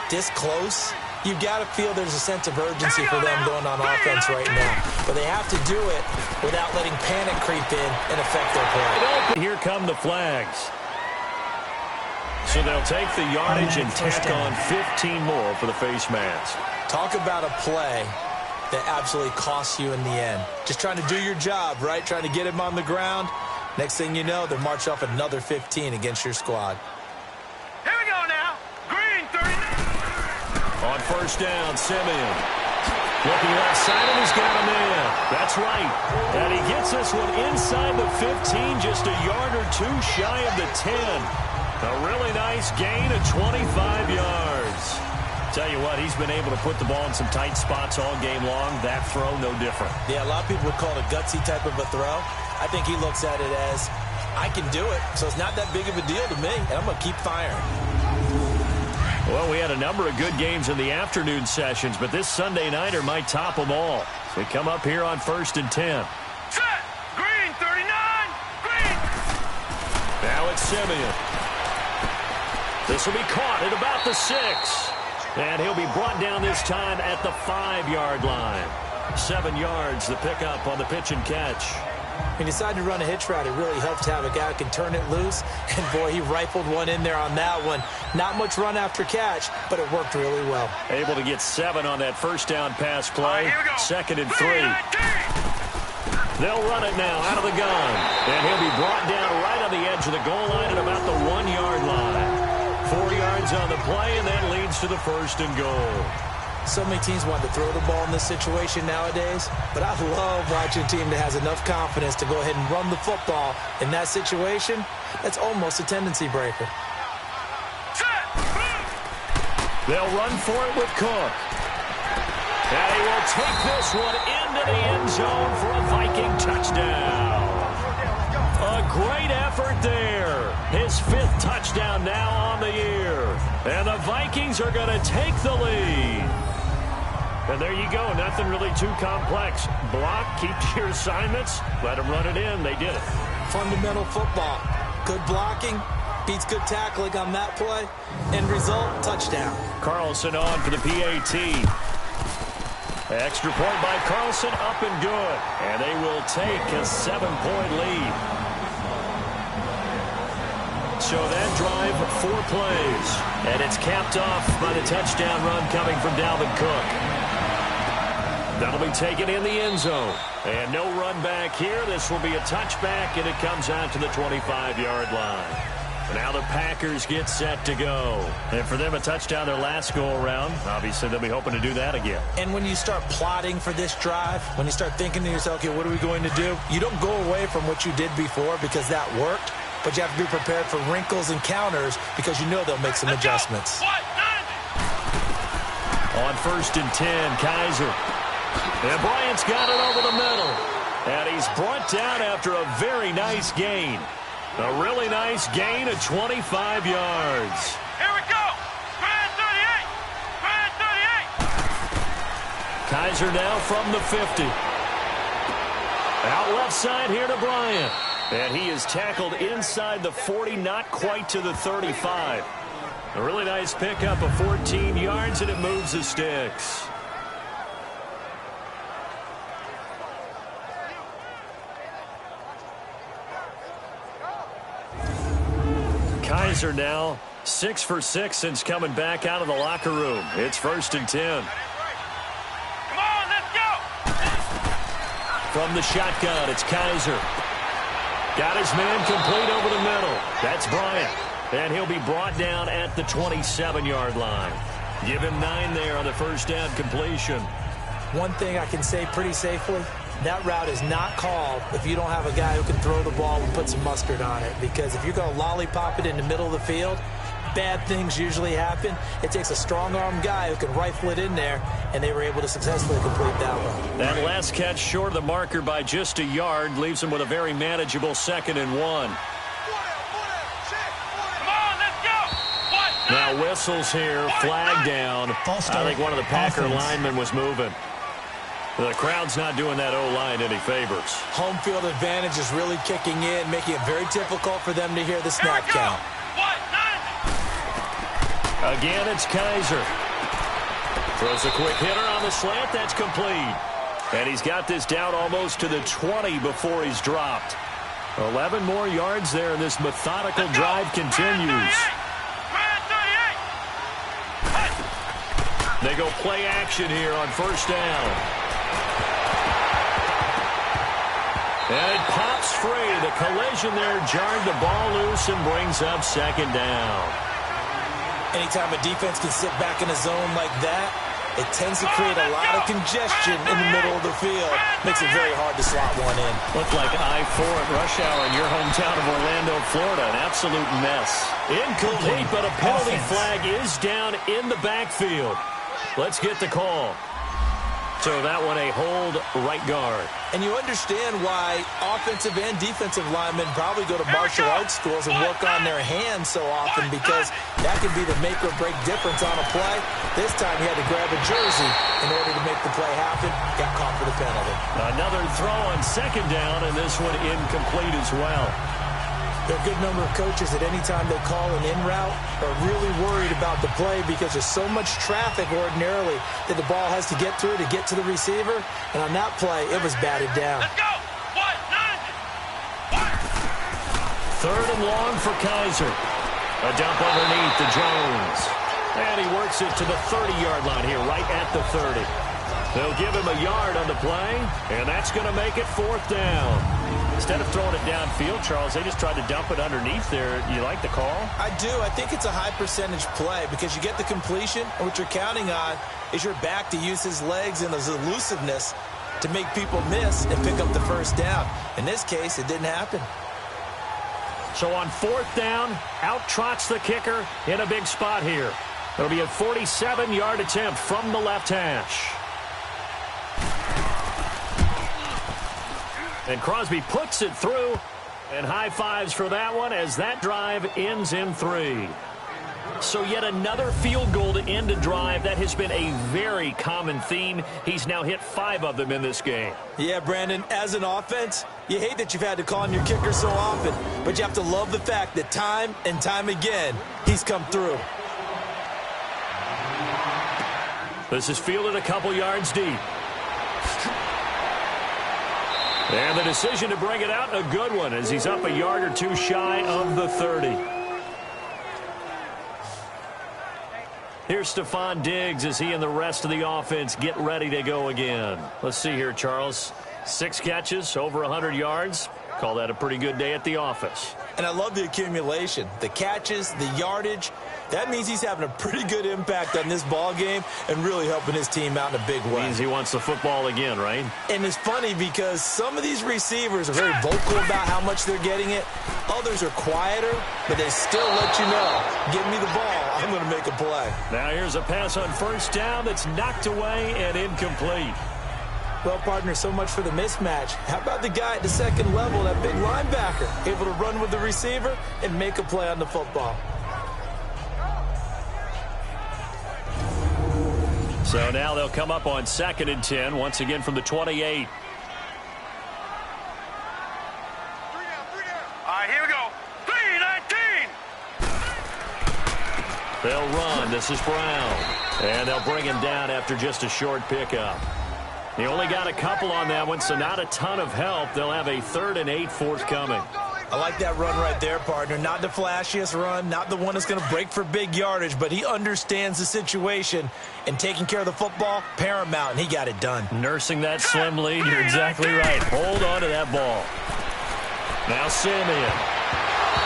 this close, you've got to feel there's a sense of urgency for them going on offense right now. But they have to do it without letting panic creep in and affect their play. Here come the flags. So they'll take the yardage and tack on 15 more for the face mask. Talk about a play that absolutely costs you in the end. Just trying to do your job, right? Trying to get him on the ground. Next thing you know, they're marching off another 15 against your squad. Here we go now. Green 39. On first down, Simeon. Looking left side, and he's got him in. That's right. And he gets this one inside the 15, just a yard or two shy of the 10. A really nice gain of 25 yards. Tell you what, he's been able to put the ball in some tight spots all game long. That throw, no different. Yeah, a lot of people would call it a gutsy type of a throw. I think he looks at it as, I can do it, so it's not that big of a deal to me, and I'm going to keep firing. Well, we had a number of good games in the afternoon sessions, but this Sunday nighter might top them all. So we come up here on 1st and 10. Set. Green 39. Green. Now it's Simeon. This will be caught at about the 6. And he'll be brought down this time at the 5-yard line. 7 yards, the pickup on the pitch and catch. When he decided to run a hitch route, it really helped to have a guy who can turn it loose. And, boy, he rifled one in there on that one. Not much run after catch, but it worked really well. Able to get 7 on that first down pass play. Right, 2nd and 3. They'll run it now out of the gun. And he'll be brought down right on the edge of the goal line at about the 1-yard line. 4 yards on the play, and that leads to the 1st and goal. So many teams want to throw the ball in this situation nowadays, but I love watching a team that has enough confidence to go ahead and run the football in that situation. That's almost a tendency breaker. They'll run for it with Cook. And he will take this one into the end zone for a Viking touchdown. A great effort there. His 5th touchdown now on the year. And the Vikings are going to take the lead. And there you go. Nothing really too complex. Block, keep to your assignments, let them run it in. They did it. Fundamental football. Good blocking beats good tackling on that play. End result, touchdown. Carlson on for the PAT. Extra point by Carlson, up and good. And they will take a 7-point lead. So that drive, 4 plays. And it's capped off by the touchdown run coming from Dalvin Cook. That'll be taken in the end zone. And no run back here. This will be a touchback, and it comes out to the 25-yard line. Now the Packers get set to go. And for them, a touchdown their last go-around. Obviously, they'll be hoping to do that again. And when you start plotting for this drive, when you start thinking to yourself, okay, what are we going to do? You don't go away from what you did before because that worked. But you have to be prepared for wrinkles and counters because you know they'll make some adjustments. On 1st and 10, Kaiser. And Bryant's got it over the middle. And he's brought down after a very nice gain. A really nice gain of 25 yards. Here we go. Bryant 38. Bryant 38. Kaiser now from the 50. Out left side here to Bryant. And he is tackled inside the 40, not quite to the 35. A really nice pickup of 14 yards, and it moves the sticks. Kaiser now 6 for 6 since coming back out of the locker room. It's 1st and 10. Come on, let's go. From the shotgun, it's Kaiser. Got his man complete over the middle. That's Bryant. And he'll be brought down at the 27-yard line. Give him 9 there on the first down completion. One thing I can say pretty safely, that route is not called if you don't have a guy who can throw the ball and put some mustard on it. Because if you're going to lollipop it in the middle of the field, bad things usually happen. It takes a strong-arm guy who can rifle it in there, and they were able to successfully complete that one. That last catch short of the marker by just a yard leaves him with a very manageable 2nd and 1. Now whistles here, flag down. I think one of the Packer linemen was moving. The crowd's not doing that O-line any favors. Home field advantage is really kicking in, making it very difficult for them to hear the snap count. Again, it's Kaiser. Throws a quick hitter on the slant. That's complete. And he's got this down almost to the 20 before he's dropped. 11 more yards there, and this methodical drive continues. They go play action here on first down. And it pops free. The collision there jarred the ball loose and brings up 2nd down. Anytime a defense can sit back in a zone like that, it tends to create a lot of congestion in the middle of the field. Makes it very hard to slot one in. Looked like I-4 at rush hour in your hometown of Orlando, Florida. An absolute mess. Incomplete, but a penalty flag is down in the backfield. Let's get the call. So that one a hold right guard. And you understand why offensive and defensive linemen probably go to martial arts schools and work on their hands so often, because that can be the make or break difference on a play. This time he had to grab a jersey in order to make the play happen. Got caught for the penalty. Another throw on 2nd down, and this one incomplete as well. There are a good number of coaches that any time they call an in route are really worried about the play, because there's so much traffic ordinarily that the ball has to get through to get to the receiver. And on that play, it was batted down. Let's go. 3rd and long for Kaiser. A dump underneath to Jones. And he works it to the 30-yard line here, right at the 30. They'll give him a yard on the play, and that's going to make it 4th down. Instead of throwing it downfield, Charles, they just tried to dump it underneath there. You like the call? I do. I think it's a high percentage play, because you get the completion, and what you're counting on is your back to use his legs and his elusiveness to make people miss and pick up the first down. In this case, it didn't happen. So on 4th down, out trots the kicker in a big spot here. It'll be a 47-yard attempt from the left hash. And Crosby puts it through, and high fives for that one as that drive ends in 3. So yet another field goal to end a drive. That has been a very common theme. He's now hit 5 of them in this game. Yeah, Brandon, as an offense, you hate that you've had to call on your kicker so often, but you have to love the fact that time and time again, he's come through. This is fielded a couple yards deep. And the decision to bring it out, a good one, as he's up a yard or two shy of the 30. Here's Stephon Diggs as he and the rest of the offense get ready to go again. Let's see here, Charles. 6 catches, over 100 yards. Call that a pretty good day at the office. And I love the accumulation, the catches, the yardage. That means he's having a pretty good impact on this ball game and really helping his team out in a big way. Means he wants the football again, right? And it's funny because some of these receivers are very vocal about how much they're getting it. Others are quieter, but they still let you know, give me the ball, I'm going to make a play. Now here's a pass on first down that's knocked away and incomplete. Well, partner, so much for the mismatch. How about the guy at the second level, that big linebacker, able to run with the receiver and make a play on the football? So now they'll come up on 2nd and 10, once again from the 28. All right, here we go. 3-19. They'll run. This is Brown. And they'll bring him down after just a short pickup. He only got a couple on that one, so not a ton of help. They'll have a 3rd and 8 forthcoming. I like that run right there, partner. Not the flashiest run, not the one that's going to break for big yardage, but he understands the situation, and taking care of the football, paramount, and he got it done. Nursing that slim lead, you're exactly right. Hold on to that ball. Now Simeon.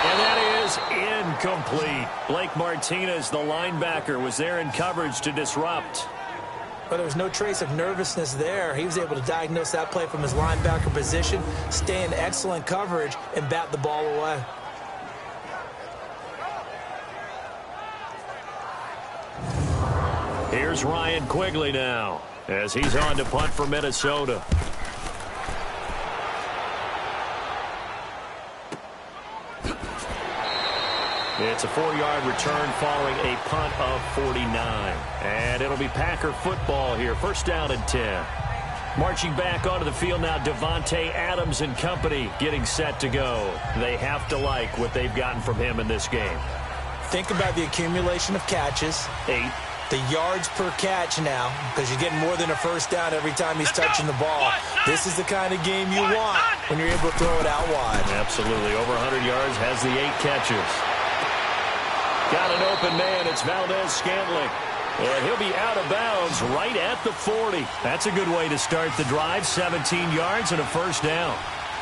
And that is incomplete. Blake Martinez, the linebacker, was there in coverage to disrupt. But there was no trace of nervousness there. He was able to diagnose that play from his linebacker position, stay in excellent coverage, and bat the ball away. Here's Ryan Quigley now, as he's on to punt for Minnesota. It's a 4-yard return following a punt of 49. And it'll be Packer football here. 1st down and 10. Marching back onto the field now, Devontae Adams and company getting set to go. They have to like what they've gotten from him in this game. Think about the accumulation of catches. 8. The yards per catch now, because you're getting more than a 1st down every time he's touching the ball. This is the kind of game you want when you're able to throw it out wide. Absolutely. Over 100 yards, has the 8 catches. Got an open man. It's Valdez-Scantling. And he'll be out of bounds right at the 40. That's a good way to start the drive. 17 yards and a 1st down.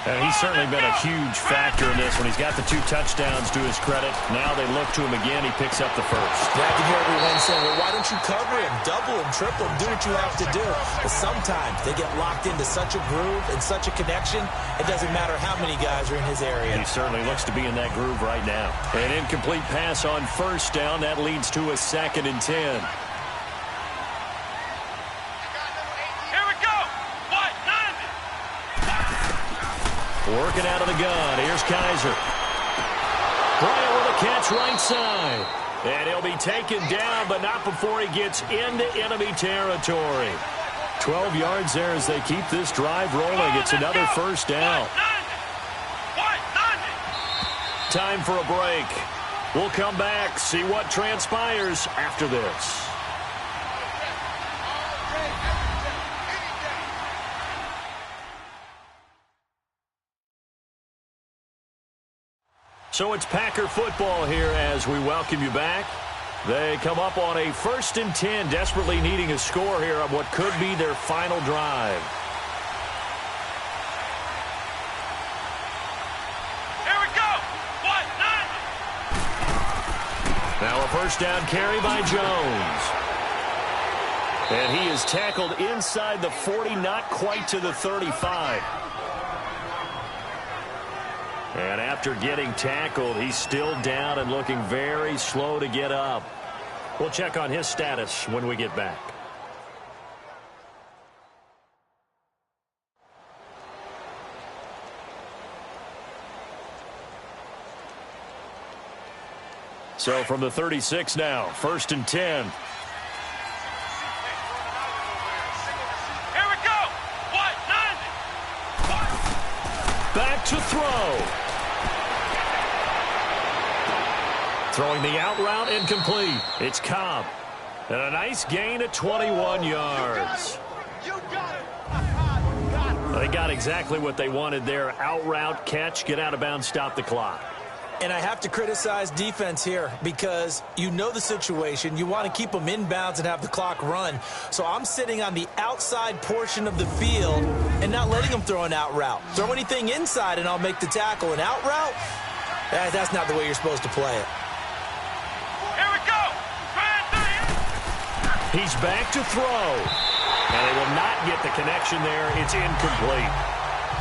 And he's certainly been a huge factor in this one. He's got the 2 touchdowns to his credit. Now they look to him again. He picks up the 1st. Yeah, I can hear everyone saying, well, why don't you cover him, double him, triple him, do what you have to do. But sometimes they get locked into such a groove and such a connection, it doesn't matter how many guys are in his area. He certainly looks to be in that groove right now. An incomplete pass on 1st down. That leads to a 2nd and 10. Working out of the gun. Here's Kaiser. Bryant with a catch right side. And he'll be taken down, but not before he gets into enemy territory. 12 yards there as they keep this drive rolling. It's another 1st down. Time for a break. We'll come back, see what transpires after this. So it's Packer football here as we welcome you back. They come up on a 1st and 10, desperately needing a score here on what could be their final drive. Here we go. Now a 1st down carry by Jones. And he is tackled inside the 40, not quite to the 35. And after getting tackled, he's still down and looking very slow to get up. We'll check on his status when we get back. So from the 36 now, 1st and 10. Here we go. Back to throw. Throwing the out route incomplete. It's Cobb. And a nice gain at 21 yards. They got exactly what they wanted there. Out route, catch, get out of bounds, stop the clock. And I have to criticize defense here because you know the situation. You want to keep them inbounds and have the clock run. So I'm sitting on the outside portion of the field and not letting them throw an out route. Throw anything inside and I'll make the tackle. An out route? That's not the way you're supposed to play it. Here we go. He's back to throw. And they will not get the connection there. It's incomplete.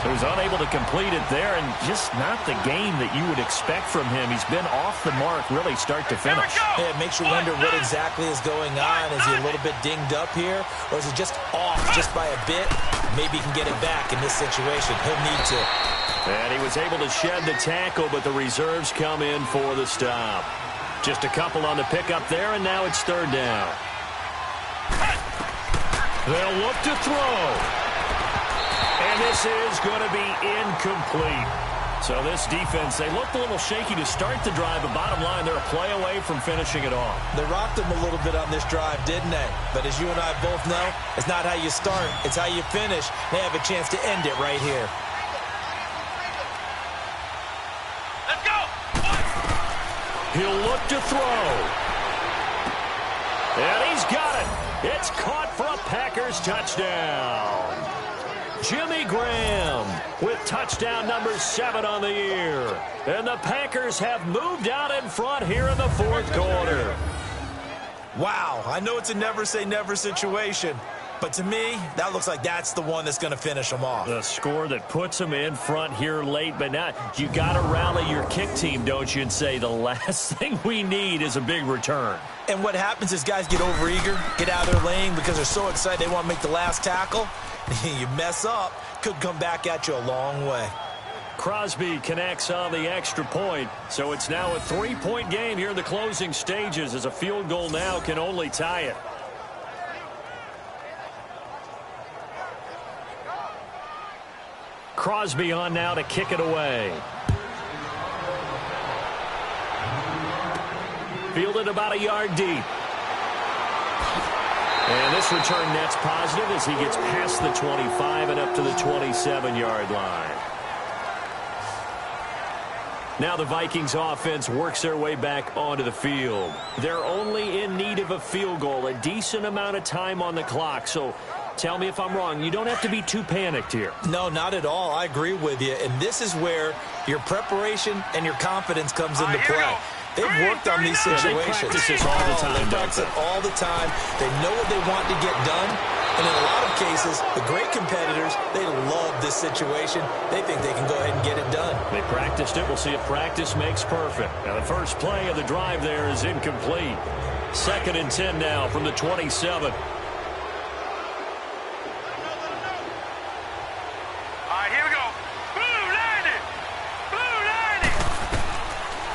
So he's unable to complete it there, and just not the game that you would expect from him. He's been off the mark really start to finish. Yeah, it makes you wonder what exactly is going on. Is he a little bit dinged up here, or is he just off just by a bit? Maybe he can get it back in this situation. He'll need to. And he was able to shed the tackle, but the reserves come in for the stop. Just a couple on the pickup there, and now it's third down. They'll look to throw. And this is going to be incomplete. So this defense, they looked a little shaky to start the drive, but bottom line, they're a play away from finishing it off. They rocked them a little bit on this drive, didn't they? But as you and I both know, it's not how you start, it's how you finish. They have a chance to end it right here. Let's go. He'll look to throw. And he's got it. It's caught for a Packers touchdown. Jimmy Graham with touchdown number 7 on the year. And the Packers have moved out in front here in the fourth quarter. Wow, I know it's a never say never situation, but to me, that looks like that's the one that's going to finish them off. The score that puts them in front here late, but now you got to rally your kick team, don't you, and say the last thing we need is a big return. And what happens is guys get overeager, get out of their lane because they're so excited they want to make the last tackle. You mess up, could come back at you a long way. Crosby connects on the extra point, so it's now a 3-point game here in the closing stages as a field goal now can only tie it. Crosby on now to kick it away. Fielded about a yard deep. And this return net's positive as he gets past the 25 and up to the 27-yard line. Now the Vikings offense works their way back onto the field. They're only in need of a field goal, a decent amount of time on the clock. So tell me if I'm wrong. You don't have to be too panicked here. No, not at all. I agree with you. And this is where your preparation and your confidence comes into play. They've worked on these situations. They practice this all the time. They practice it all the time. They know what they want to get done. And in a lot of cases, the great competitors, they love this situation. They think they can go ahead and get it done. They practiced it. We'll see if practice makes perfect. Now the first play of the drive there is incomplete. 2nd and 10 now from the 27.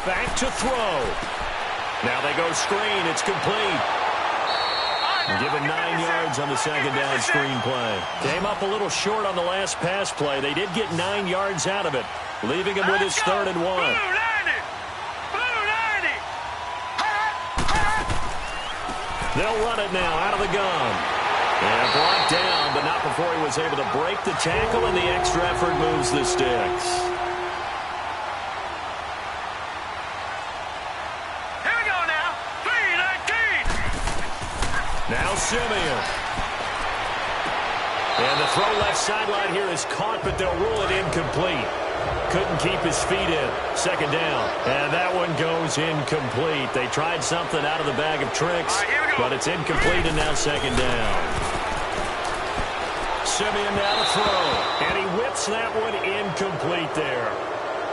Back to throw. Now they go screen. It's complete. Given 9 yards on the second down screen play. Came up a little short on the last pass play. They did get 9 yards out of it, leaving him with his 3rd and 1. They'll run it now out of the gun. And brought down, but not before he was able to break the tackle, and the extra effort moves the sticks. Now Simeon. And the throw left sideline here is caught, but they'll rule it incomplete. Couldn't keep his feet in. 2nd down. And that one goes incomplete. They tried something out of the bag of tricks, but it's incomplete, and now 2nd down. Simeon now to throw. And he whips that one incomplete there.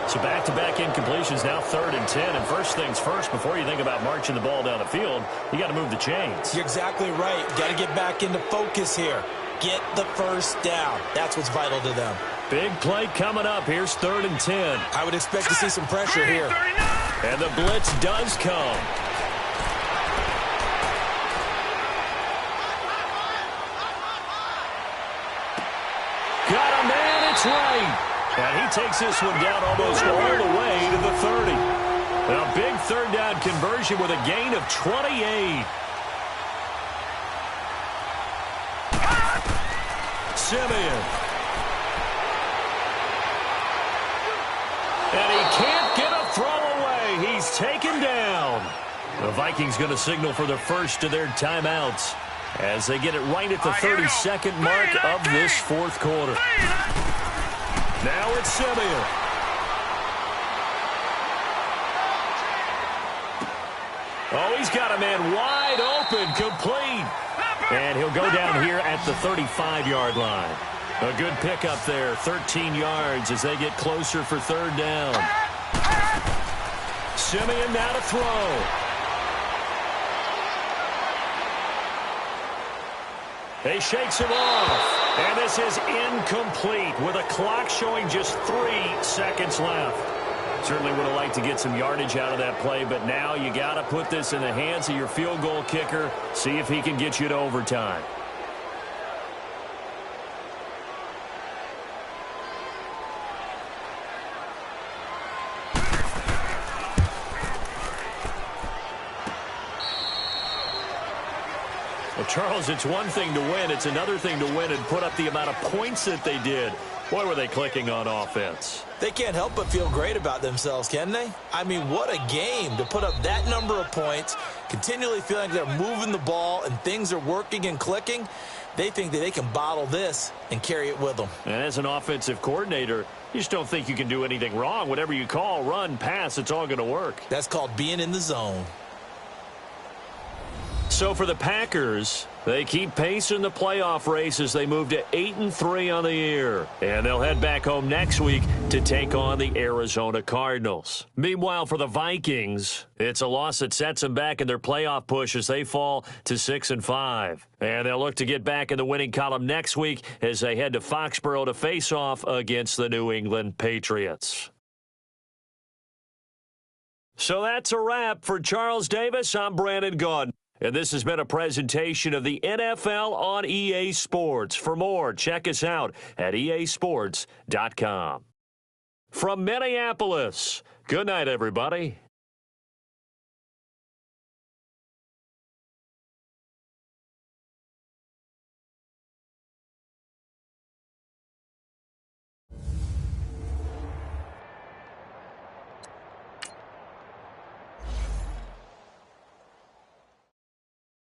So back-to-back incompletions, now 3rd and 10. And first things first, before you think about marching the ball down the field, you got to move the chains. You're exactly right. Got to get back into focus here. Get the first down. That's what's vital to them. Big play coming up. Here's 3rd and 10. I would expect to see some pressure here. And the blitz does come. Got a man, it's right. And he takes this one down almost all the way to the 30. A big 3rd down conversion with a gain of 28. Simeon. And he can't get a throw away. He's taken down. The Vikings going to signal for the first of their timeouts as they get it right at the 32nd mark of this fourth quarter. Now it's Simeon. Oh, he's got a man wide open, complete. And he'll go down here at the 35-yard line. A good pickup there, 13 yards as they get closer for 3rd down. Simeon now to throw. He shakes him off. And this is incomplete with a clock showing just 3 seconds left. Certainly would have liked to get some yardage out of that play, but now you got to put this in the hands of your field goal kicker, see if he can get you to overtime. Well, Charles, it's one thing to win. It's another thing to win and put up the amount of points that they did. Boy, were they clicking on offense. They can't help but feel great about themselves, can they? I mean, what a game to put up that number of points, continually feeling like they're moving the ball and things are working and clicking. They think that they can bottle this and carry it with them. And as an offensive coordinator, you just don't think you can do anything wrong. Whatever you call, run, pass, it's all going to work. That's called being in the zone. So for the Packers, they keep pace in the playoff race as they move to 8-3 on the year. And they'll head back home next week to take on the Arizona Cardinals. Meanwhile, for the Vikings, it's a loss that sets them back in their playoff push as they fall to 6-5. And they'll look to get back in the winning column next week as they head to Foxborough to face off against the New England Patriots. So that's a wrap. For Charles Davis, I'm Brandon Gaudin. And this has been a presentation of the NFL on EA Sports. For more, check us out at easports.com. From Minneapolis, good night, everybody.